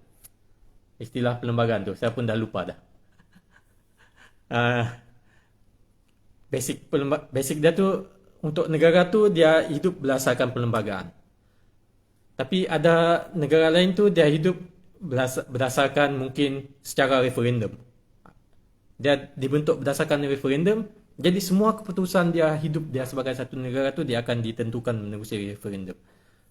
Istilah perlembagaan tu. Saya pun dah lupa dah. Basic dia tu, untuk negara tu dia hidup berdasarkan perlembagaan. Tapi ada negara lain tu dia hidup berdasarkan mungkin secara referendum. Dia dibentuk berdasarkan referendum, jadi semua keputusan dia hidup dia sebagai satu negara tu dia akan ditentukan menerusi referendum.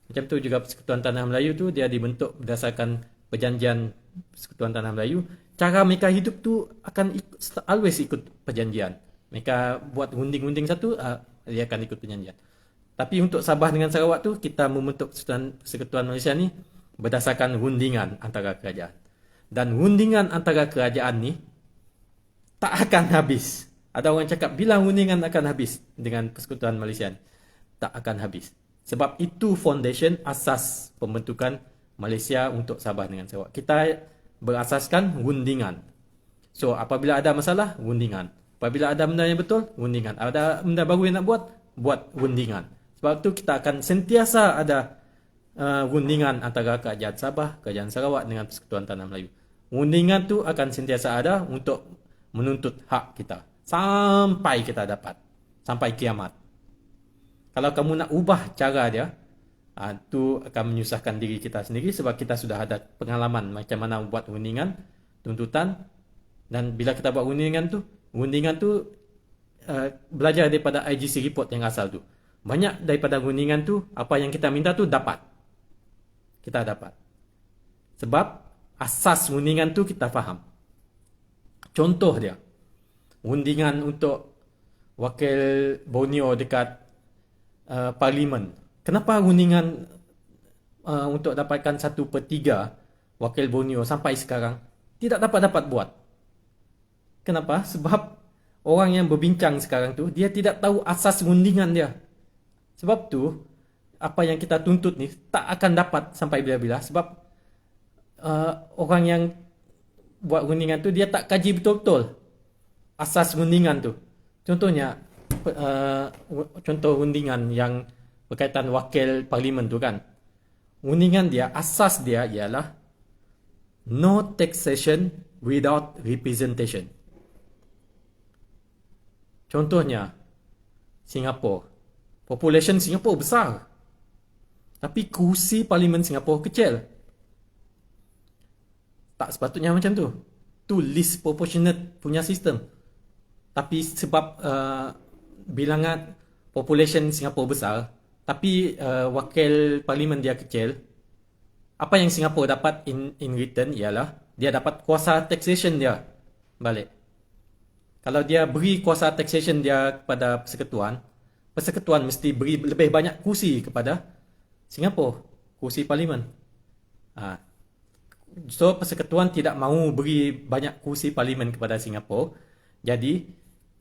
Macam tu juga Persekutuan Tanah Melayu tu dia dibentuk berdasarkan perjanjian Persekutuan Tanah Melayu. Cara mereka hidup tu akan always ikut perjanjian. Mereka buat runding-runding satu, dia akan ikut perjanjian. Tapi untuk Sabah dengan Sarawak tu, kita membentuk Persekutuan Malaysia ni berdasarkan rundingan antara kerajaan. Dan rundingan antara kerajaan ni tak akan habis. Ada orang cakap, bila rundingan akan habis dengan Persekutuan Malaysia ni? Tak akan habis. Sebab itu foundation asas pembentukan Malaysia untuk Sabah dengan Sarawak. Kita berasaskan rundingan. So, apabila ada masalah, rundingan. Apabila ada benda yang betul, rundingan. Ada benda baru yang nak buat rundingan. Sebab tu kita akan sentiasa ada rundingan antara Kerajaan Sabah, Kerajaan Sarawak dengan Persekutuan Tanah Melayu. Rundingan tu akan sentiasa ada untuk menuntut hak kita sampai kita dapat, sampai kiamat. Kalau kamu nak ubah cara dia, tu akan menyusahkan diri kita sendiri sebab kita sudah ada pengalaman macam mana buat rundingan, tuntutan, dan bila kita buat rundingan tu belajar daripada IGC report yang asal tu. Banyak daripada rundingan tu, apa yang kita minta tu dapat. Kita dapat. Sebab asas rundingan tu kita faham. Contoh dia, rundingan untuk wakil Borneo dekat Parlimen. Kenapa rundingan untuk dapatkan 1/3 wakil Borneo sampai sekarang tidak dapat buat? Kenapa? Sebab orang yang berbincang sekarang tu, dia tidak tahu asas rundingan dia. Sebab tu, apa yang kita tuntut ni tak akan dapat sampai bila-bila. Sebab orang yang buat rundingan tu, dia tak kaji betul-betul asas rundingan tu. Contohnya, contoh rundingan yang berkaitan wakil Parlimen tu kan. Rundingan dia, asas dia ialah no taxation without representation. Contohnya, Singapura. Population Singapura besar. Tapi kursi Parlimen Singapura kecil. Tak sepatutnya macam tu. Tu least proportionate punya sistem. Tapi sebab bilangan population Singapura besar, tapi wakil Parlimen dia kecil, apa yang Singapura dapat in return ialah dia dapat kuasa taxation dia balik. Kalau dia beri kuasa taxation dia kepada persekutuan, persekutuan mesti beri lebih banyak kursi kepada Singapura, kursi Parlimen. So persekutuan tidak mahu beri banyak kursi Parlimen kepada Singapura. Jadi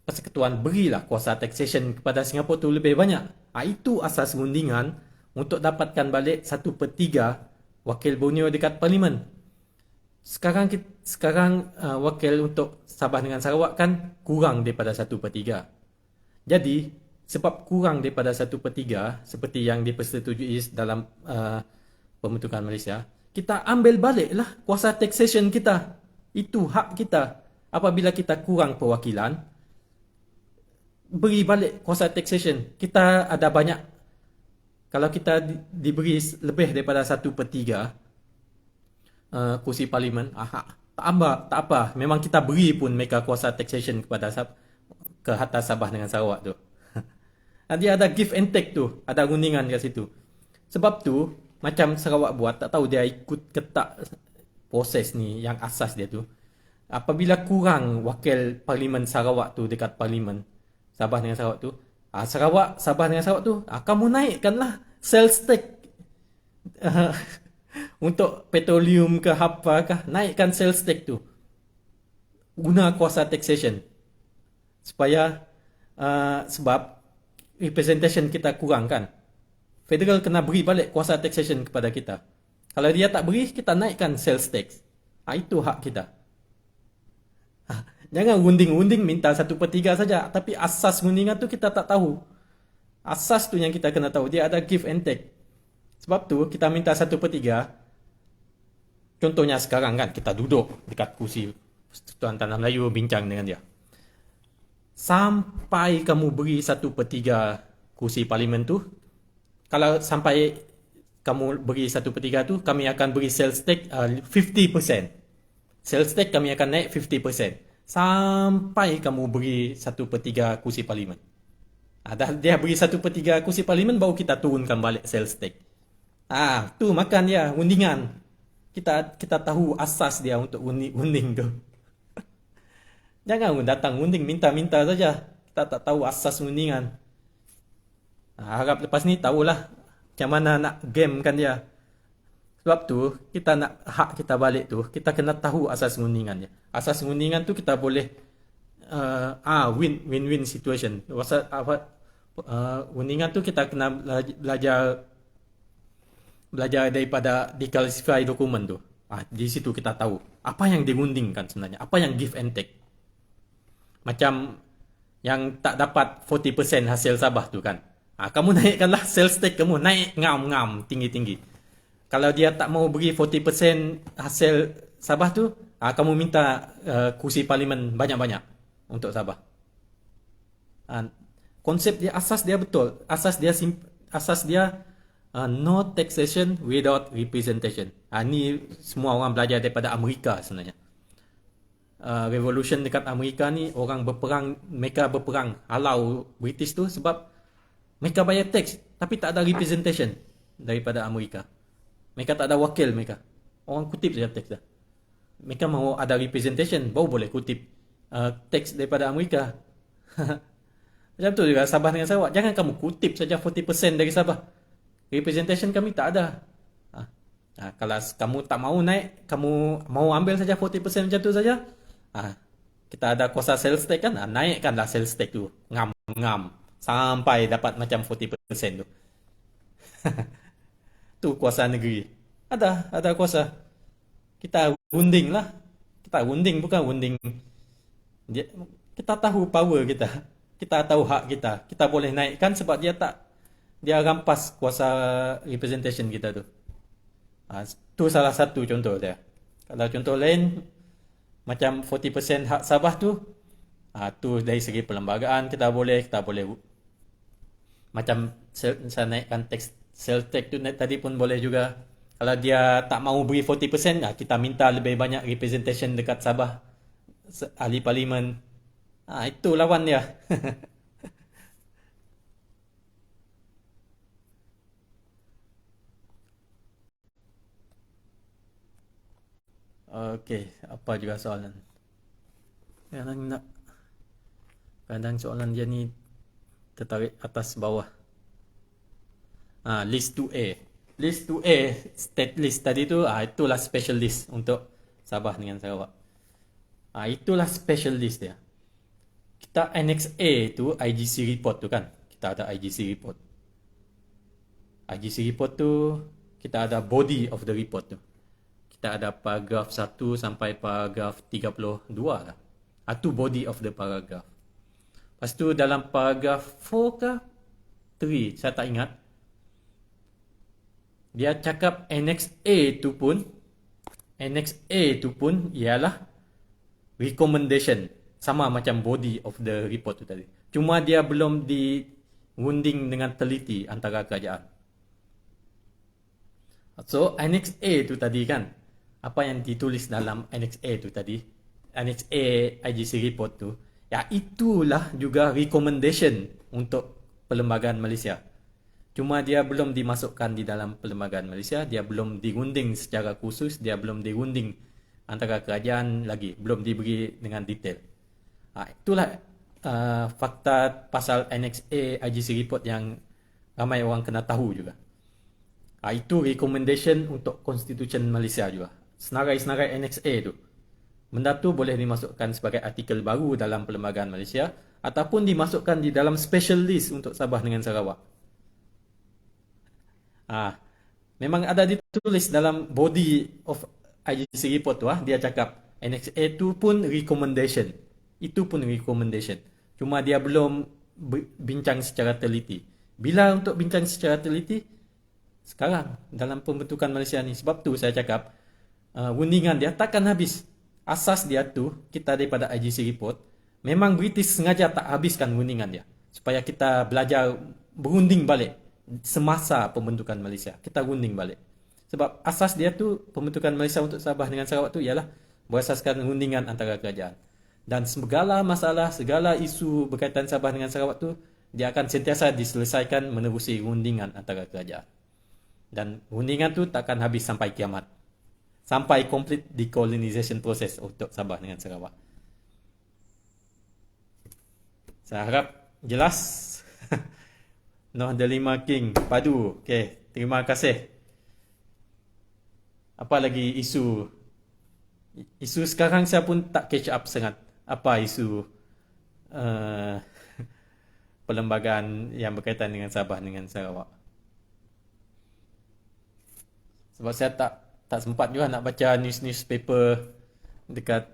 persekutuan berilah kuasa taxation kepada Singapura tu lebih banyak. Itu asas rundingan untuk dapatkan balik 1/3 wakil Borneo dekat Parlimen. Sekarang wakil untuk Sabah dengan Sarawak kan kurang daripada 1/3. Jadi sebab kurang daripada 1/3 seperti yang dipersetujui dalam pembentukan Malaysia, kita ambil baliklah kuasa taxation kita. Itu hak kita. Apabila kita kurang perwakilan, beri balik kuasa taxation. Kita ada banyak. Kalau kita diberi lebih daripada 1/3 kursi Parlimen, tak apa. Memang kita beri pun mereka kuasa taxation kepada ke atas Sabah dengan Sarawak tu. Dia ada give and take tu. Ada rundingan kat situ. Sebab tu, macam Sarawak buat, tak tahu dia ikut ke tak proses ni, yang asas dia tu. Apabila kurang wakil Parlimen Sarawak tu dekat Parlimen Sabah dengan Sarawak tu, Sabah dengan Sarawak tu, kamu naikkanlah sales tax untuk petroleum ke apa kah, naikkan sales tax tu. Guna kuasa taxation. Sebab representation kita kurang kan. Federal kena beri balik kuasa taxation kepada kita. Kalau dia tak beri, kita naikkan sales tax. Itu hak kita. Jangan runding minta 1/3 saja. Tapi asas rundingan tu kita tak tahu. Asas tu yang kita kena tahu. Dia ada give and take. Sebab tu kita minta 1/3. Contohnya sekarang kan, kita duduk dekat kursi Persekutuan Tanah Melayu bincang dengan dia. Sampai kamu beri 1/3 kursi Parlimen tu, kalau sampai kamu beri 1/3 tu, kami akan beri sales tax 50%. Sales tax kami akan naik 50%. Sampai kamu beri 1/3 kursi Parlimen. Dia beri 1/3 kursi Parlimen, baru kita turunkan balik sales tax. Tu makan dia, rundingan. Kita tahu asas dia untuk runding tu. Jangan datang runding minta-minta saja. Kita tak tahu asas rundingan. Harap lepas ni tahulah macam mana nak gamekan dia. Sebab tu, kita nak hak kita balik tu, kita kena tahu asas rundingan dia. Asas rundingan tu kita boleh win-win situation. Rundingan tu kita kena belajar daripada declassify dokumen tu. Di situ kita tahu apa yang dirundingkan sebenarnya, apa yang give and take. Macam yang tak dapat 40% hasil Sabah tu kan. Kamu naikkanlah sales tax kamu, naik ngam-ngam tinggi-tinggi. Kalau dia tak mau beri 40% hasil Sabah tu, kamu minta kursi parlimen banyak-banyak untuk Sabah. Ah, konsep dia, asas dia betul. Asas dia no taxation without representation. Ni semua orang belajar daripada Amerika sebenarnya. Revolution dekat Amerika ni, orang berperang, mereka berperang halau British tu sebab mereka bayar tax tapi tak ada representation daripada Amerika. Mereka tak ada wakil mereka. Orang kutip saja tax dah. Mereka mahu ada representation, baru boleh kutip tax daripada Amerika. Macam tu juga Sabah dengan Sarawak. Jangan kamu kutip saja 40% dari Sabah. Representation kami tak ada. Kalau kamu tak mahu naik, kamu mahu ambil saja 40% macam tu saja. Kita ada kuasa sales tax kan, naikkanlah sales tax tu. Ngam sampai dapat macam 40% tu. Tu kuasa negeri. Ada kuasa. Kita runding lah. Kita runding, bukan runding. Kita tahu power kita. Kita tahu hak kita. Kita boleh naikkan sebab dia rampas kuasa representation kita tu. Tu salah satu contoh dia. Kalau contoh lain, macam 40% hak Sabah tu, tu dari segi perlembagaan kita boleh macam saya naikkan tax, sales tax tu tadi pun boleh juga. Kalau dia tak mahu beri 40%, kita minta lebih banyak representation dekat Sabah, ahli parlimen. Itu lawan dia. Okey, apa juga soalan? Kadang soalan dia ni tertarik atas bawah. List 2A. List 2A, state list tadi tu, itulah special list untuk Sabah dengan Sarawak. Itulah special list dia. Kita Annex A tu IGC report tu kan. Kita ada IGC report. IGC report tu kita ada body of the report tu. Kita ada paragraf 1 sampai paragraf 32 lah. Itu body of the paragraph. Lepas tu dalam paragraf 4 ke 3, saya tak ingat. Dia cakap Annex A tu pun ialah recommendation. Sama macam body of the report tu tadi. Cuma dia belum dirunding dengan teliti antara kerajaan. So Annex A tu tadi kan, apa yang ditulis dalam Annex A tu tadi, Annex A IGC report tu, itulah juga recommendation untuk Perlembagaan Malaysia. Cuma dia belum dimasukkan di dalam Perlembagaan Malaysia, dia belum dirunding secara khusus, dia belum dirunding antara kerajaan lagi, belum diberi dengan detail. Itulah fakta pasal Annex A IGC report yang ramai orang kena tahu juga. Itu recommendation untuk Constitution Malaysia juga. Senarai-senarai Annex A tu. Benda tu boleh dimasukkan sebagai artikel baru dalam Perlembagaan Malaysia ataupun dimasukkan di dalam special list untuk Sabah dengan Sarawak. Memang ada ditulis dalam body of IGC report tu, dia cakap Annex A tu pun recommendation. Itu pun recommendation. Cuma dia belum bincang secara teliti. Bila untuk bincang secara teliti? Sekarang dalam pembentukan Malaysia ni. Sebab tu saya cakap rundingan dia takkan habis. Asas dia tu, kita daripada IGC report, memang British sengaja tak habiskan rundingan dia supaya kita belajar berunding balik semasa pembentukan Malaysia. Kita runding balik. Sebab asas dia tu, pembentukan Malaysia untuk Sabah dengan Sarawak tu ialah berasaskan rundingan antara kerajaan. Dan segala masalah, segala isu berkaitan Sabah dengan Sarawak tu, dia akan sentiasa diselesaikan menerusi rundingan antara kerajaan. Dan rundingan tu takkan habis sampai kiamat. Sampai complete decolonization process untuk Sabah dengan Sarawak. Saya harap jelas. Noh Delima King padu. Okey, terima kasih. Apa lagi isu? Isu sekarang saya pun tak catch up sangat. Apa isu perlembagaan yang berkaitan dengan Sabah dengan Sarawak? Sebab saya tak sempat juga nak baca newspaper dekat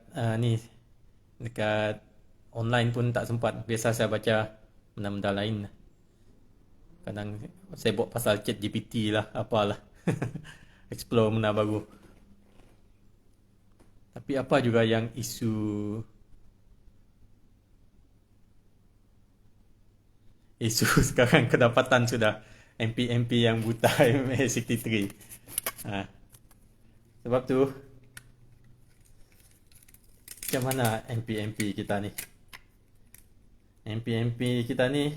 dekat online pun tak sempat. Biasa saya baca benda-benda lain. Kadang saya buat pasal ChatGPT lah, apalah. explore benda baru. Tapi apa juga yang isu sekarang kedapatan sudah MP-MP yang buta MA63. Sebab tu macam mana MP-MP kita ni? MP-MP kita ni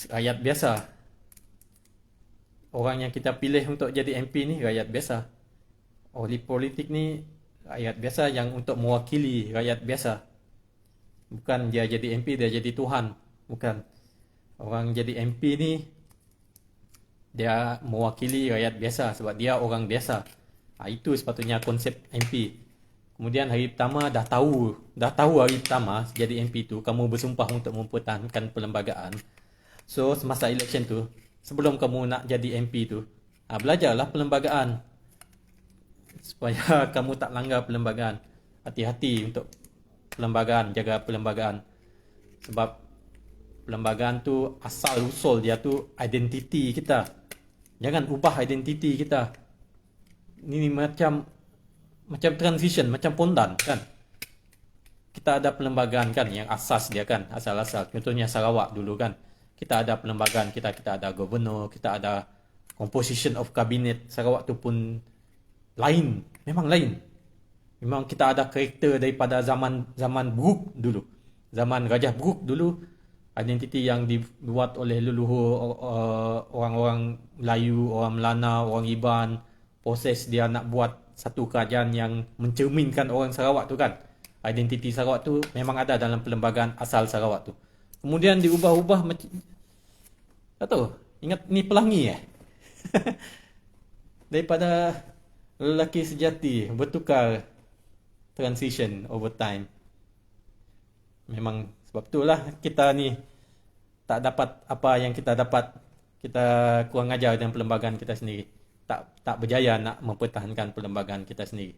rakyat biasa. Orang yang kita pilih untuk jadi MP ni rakyat biasa. Ahli politik ni rakyat biasa yang untuk mewakili rakyat biasa. Bukan dia jadi MP, dia jadi Tuhan. Bukan. Orang jadi MP ni dia mewakili rakyat biasa sebab dia orang biasa. Itu sepatutnya konsep MP. Kemudian hari pertama dah tahu hari pertama jadi MP tu kamu bersumpah untuk mempertahankan perlembagaan. So semasa election tu, sebelum kamu nak jadi MP tu, belajarlah perlembagaan supaya kamu tak langgar perlembagaan. Hati-hati untuk perlembagaan, jaga perlembagaan. Sebab perlembagaan tu asal usul dia tu identiti kita. Jangan ubah identiti kita. Ini macam transition, macam pondan kan. Kita ada perlembagaan kan yang asas dia kan, asal-asal. Contohnya Sarawak dulu kan. Kita ada perlembagaan kita ada gubernur, kita ada composition of cabinet. Sarawak tu pun lain, memang lain. Memang kita ada karakter daripada zaman Brooke dulu. Zaman Rajah Brooke dulu, identiti yang dibuat oleh leluhur orang-orang Melayu, orang Melana, orang Iban. Proses dia nak buat satu kerajaan yang mencerminkan orang Sarawak tu kan. Identiti Sarawak tu memang ada dalam perlembagaan asal Sarawak tu. Kemudian diubah-ubah macam tak tahu, ingat ni Pelangi daripada lelaki sejati bertukar transition over time. Memang sebab itulah kita ni tak dapat apa yang kita dapat. Kita kurang ajar dengan perlembagaan kita sendiri. Tak berjaya nak mempertahankan perlembagaan kita sendiri.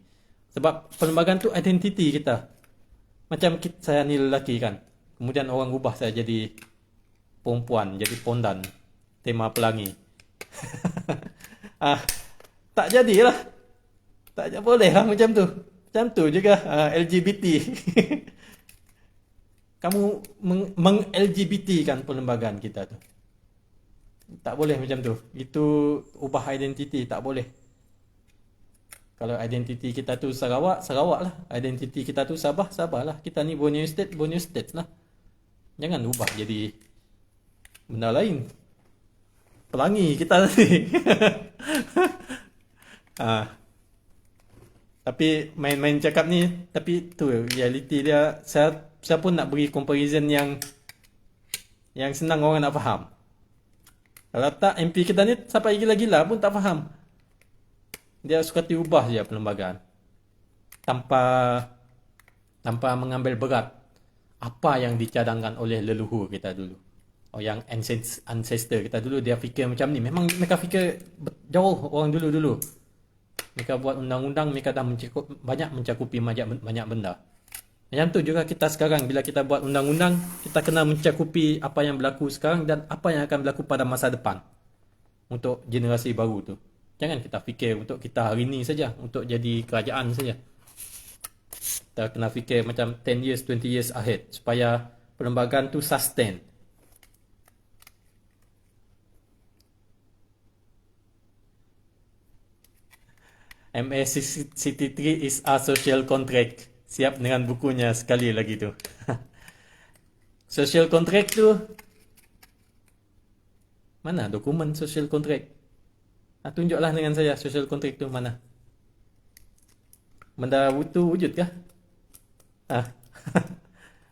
Sebab perlembagaan tu identiti kita. Macam saya ni lelaki kan. Kemudian orang ubah saya jadi perempuan, jadi pondan. Tema Pelangi. Tak jadilah. Tak boleh lah macam tu. Macam tu juga LGBT. Kamu meng-LGBT kan perlembagaan kita tu. Tak boleh macam tu. Itu ubah identiti, tak boleh. Kalau identiti kita tu Sarawak, Sarawak lah. Identiti kita tu Sabah, Sabah lah. Kita ni Borneo State lah. Jangan ubah jadi benda lain. Pelangi kita ni. Tapi main-main cakap ni, tapi tu reality dia. Saya pun nak beri comparison yang senang orang nak faham. Kalau tak MP kita ni sampai gila-gila pun tak faham. Dia suka ubah je perlembagaan. Tanpa mengambil berat apa yang dicadangkan oleh leluhur kita dulu. Yang ancestor kita dulu, dia fikir macam ni. Memang mereka fikir jauh orang dulu-dulu. Mereka buat undang-undang, mereka dah banyak mencakupi banyak benda. Macam tu juga kita sekarang. Bila kita buat undang-undang, kita kena mencakupi apa yang berlaku sekarang dan apa yang akan berlaku pada masa depan. Untuk generasi baru tu. Jangan kita fikir untuk kita hari ni saja. Untuk jadi kerajaan saja. Kita kena fikir macam 10 years, 20 years ahead. Supaya perlembagaan tu sustain. MA63 is a social contract. Siap dengan bukunya sekali lagi tu. Social contract tu, mana dokumen social contract? Tunjuklah dengan saya social contract tu mana. Benda tu wujud kah?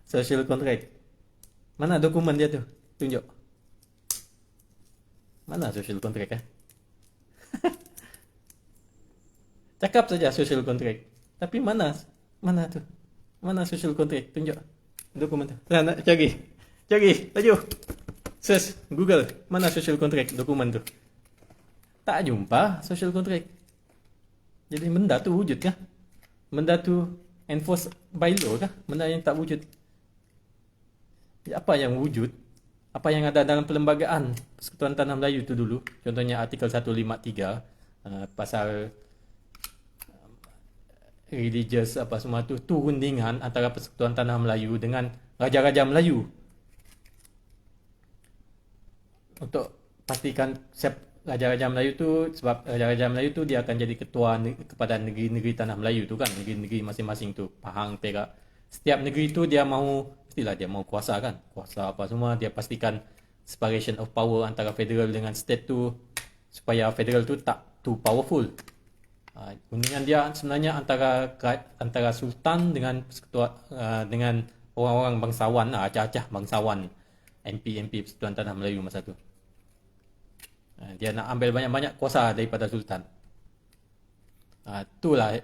Social contract. Mana dokumen dia tu? Tunjuk. Mana social contract Cakap saja social contract. Tapi mana tu? Mana social contract? Tunjuk dokumen tu. Nak cari. Laju. Search Google. Mana social contract dokumen tu? Tak jumpa social contract. Jadi benda tu wujud kah? Benda tu enforced by law kah? Benda yang tak wujud. Apa yang wujud? apa yang ada dalam perlembagaan Persekutuan Tanah Melayu tu dulu. Contohnya artikel 153 pasal religious apa semua tu rundingan antara Persekutuan Tanah Melayu dengan Raja-Raja Melayu untuk pastikan siap Raja-Raja Melayu tu, sebab Raja-Raja Melayu tu dia akan jadi ketua kepada negeri-negeri Tanah Melayu tu kan, negeri-negeri masing-masing tu, Pahang, Perak. Setiap negeri tu dia mahu, mestilah dia mahu kuasa kan, kuasa apa semua, dia pastikan separation of power antara federal dengan state tu, supaya federal tu tak too powerful. Rundingan dia sebenarnya antara sultan dengan persekutuan dengan orang-orang bangsawan, acah-acah bangsawan, MP Persekutuan Tanah Melayu masa tu. Dia nak ambil banyak-banyak kuasa daripada sultan. Itulah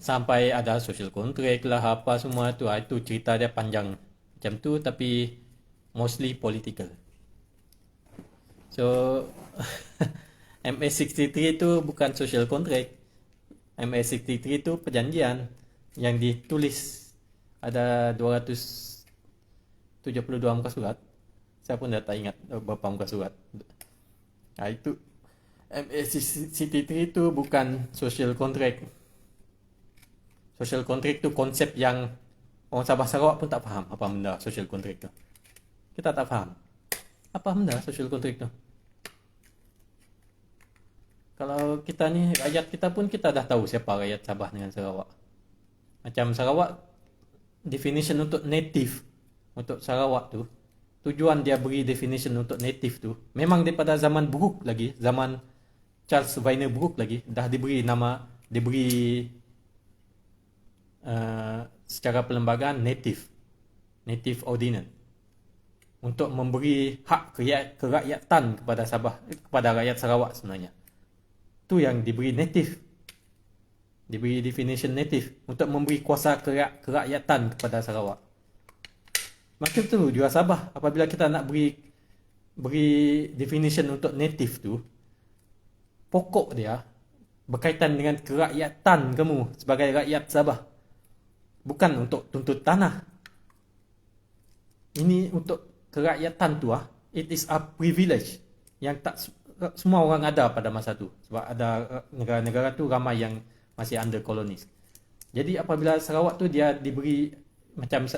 sampai ada social contract lah apa semua tu. Itu cerita dia panjang macam tu, tapi mostly political. So MS63 itu bukan social contract. MS63 itu perjanjian yang ditulis, ada 272 muka surat. Saya pun dah tak ingat berapa muka surat. Itu MS63 itu bukan social contract. Social contract tu konsep yang orang Sabah Sarawak pun tak faham apa benda social contract tu. Kita tak faham apa benda social contract tu. Kalau kita ni rakyat kita pun, kita dah tahu siapa rakyat Sabah dengan Sarawak. Macam Sarawak, definition untuk native untuk Sarawak tu, tujuan dia beri definition untuk native tu memang daripada zaman Brooke lagi, zaman Charles Vyner Brooke lagi dah diberi nama, diberi secara perlembagaan native ordinance untuk memberi hak kerakyatan kepada Sabah, kepada rakyat Sarawak sebenarnya. Tu yang diberi native, diberi definition native untuk memberi kuasa kerakyatan kepada Sarawak. Macam tu juga Sabah, apabila kita nak beri definition untuk native tu, pokok dia berkaitan dengan kerakyatan kamu sebagai rakyat Sabah, bukan untuk tuntut tanah. Ini untuk kerakyatan tu it is a privilege yang tak semua orang ada pada masa tu, sebab ada negara-negara tu ramai yang masih under kolonis. Jadi apabila Sarawak tu dia diberi macam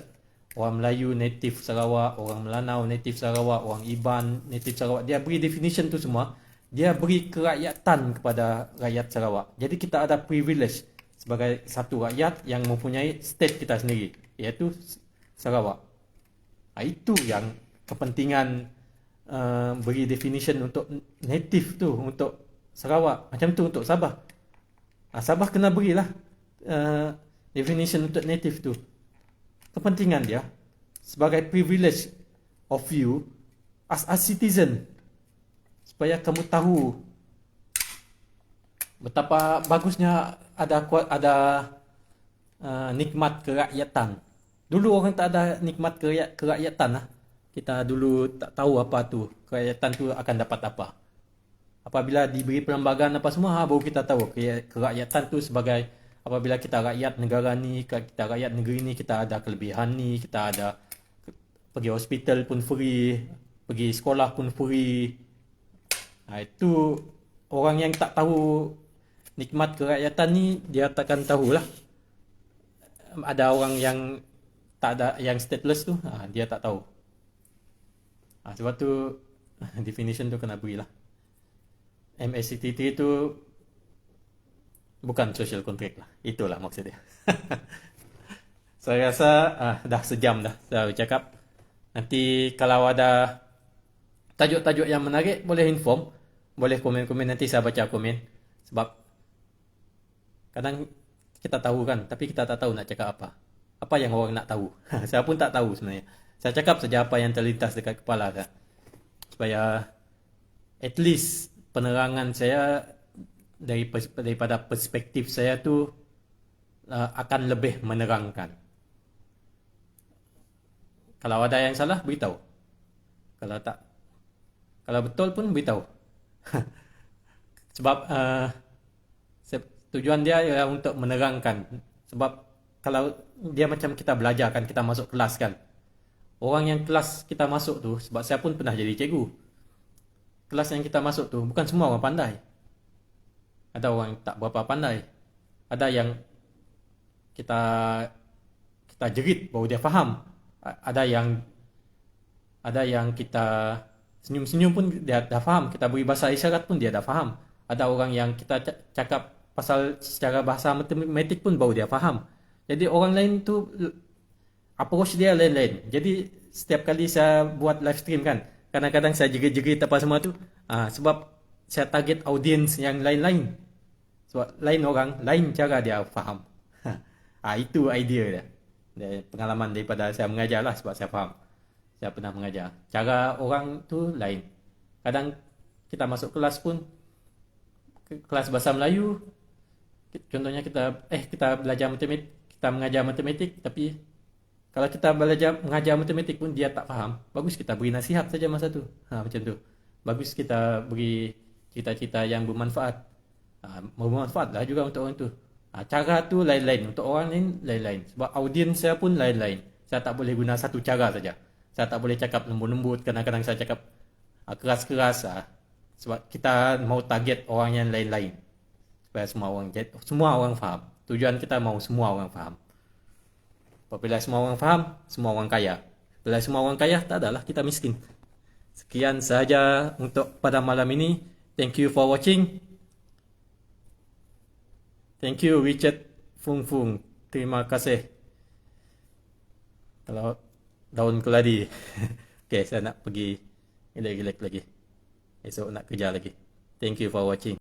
orang Melayu native Sarawak, orang Melanau native Sarawak, orang Iban native Sarawak, dia beri definition tu semua, dia beri kerakyatan kepada rakyat Sarawak. Jadi kita ada privilege sebagai satu rakyat yang mempunyai state kita sendiri, iaitu Sarawak. Itu yang kepentingan beri definition untuk native tu untuk Sarawak. Macam tu untuk Sabah. Sabah kena berilah definition untuk native tu. Kepentingan dia sebagai privilege of you as a citizen, supaya kamu tahu betapa bagusnya ada nikmat kerakyatan. Dulu orang tak ada nikmat kerakyatan lah. Kita dulu tak tahu apa tu kerakyatan tu akan dapat apa. Apabila diberi perlembagaan apa semua, baru kita tahu kerakyatan tu sebagai, apabila kita rakyat negara ni, kita rakyat negeri ni, kita ada kelebihan ni, kita ada pergi hospital pun free, pergi sekolah pun free. Itu orang yang tak tahu nikmat kerakyatan ni, dia takkan tahulah. Ada orang yang tak ada, yang stateless tu, dia tak tahu. Sebab tu definition tu kena berilah. MS63 tu bukan social contract lah. Itulah maksud dia. Saya rasa dah sejam dah saya bercakap. Nanti kalau ada tajuk-tajuk yang menarik, boleh inform, boleh komen-komen, nanti saya baca komen. Sebab kadang kita tahu kan, tapi kita tak tahu nak cakap apa. Apa yang orang nak tahu. Saya pun tak tahu sebenarnya. Saya cakap saja apa yang terlintas dekat kepala saya, supaya at least penerangan saya daripada perspektif saya tu akan lebih menerangkan. Kalau ada yang salah, beritahu. Kalau tak, kalau betul pun beritahu. Sebab tujuan dia ialah untuk menerangkan. Sebab kalau dia macam kita belajar kan, kita masuk kelas kan, orang yang kelas kita masuk tu, sebab saya pun pernah jadi cikgu. Kelas yang kita masuk tu bukan semua orang pandai. Ada orang tak berapa pandai. Ada yang kita jerit baru dia faham. Ada yang kita senyum-senyum pun dia dah faham. Kita beri bahasa isyarat pun dia dah faham. Ada orang yang kita cakap pasal secara bahasa matematik pun baru dia faham. Jadi orang lain tu approach dia lain-lain. Jadi setiap kali saya buat live stream kan, kadang-kadang saya jerit-jerit apa semua tu, sebab saya target audience yang lain-lain. Sebab lain orang, lain cara dia faham. Itu idea dia. Pengalaman daripada saya mengajar lah, sebab saya faham. Saya pernah mengajar. Cara orang tu lain. Kadang kita masuk kelas pun, kelas bahasa Melayu, contohnya kita belajar matematik, kita mengajar matematik, tapi kalau kita mengajar matematik pun dia tak faham, bagus kita beri nasihat saja masa tu. Macam tu. Bagus kita beri cerita-cerita yang bermanfaat. Bermanfaat lah juga untuk orang tu. Cara tu lain-lain, untuk orang lain lain-lain. Sebab audiens saya pun lain-lain. Saya tak boleh guna satu cara saja. Saya tak boleh cakap lembut-lembut, kadang-kadang saya cakap keras-keras. Sebab kita mau target orang yang lain-lain. Supaya semua orang faham. Tujuan kita mau semua orang faham. Apabila semua orang faham, semua orang kaya. Bila semua orang kaya, tak adalah kita miskin. Sekian sahaja untuk pada malam ini. Thank you for watching. Thank you Richard Fung Fung. Terima kasih. Kalau daun keladi. Okay, saya nak pergi relax lagi. Esok nak kerja lagi. Thank you for watching.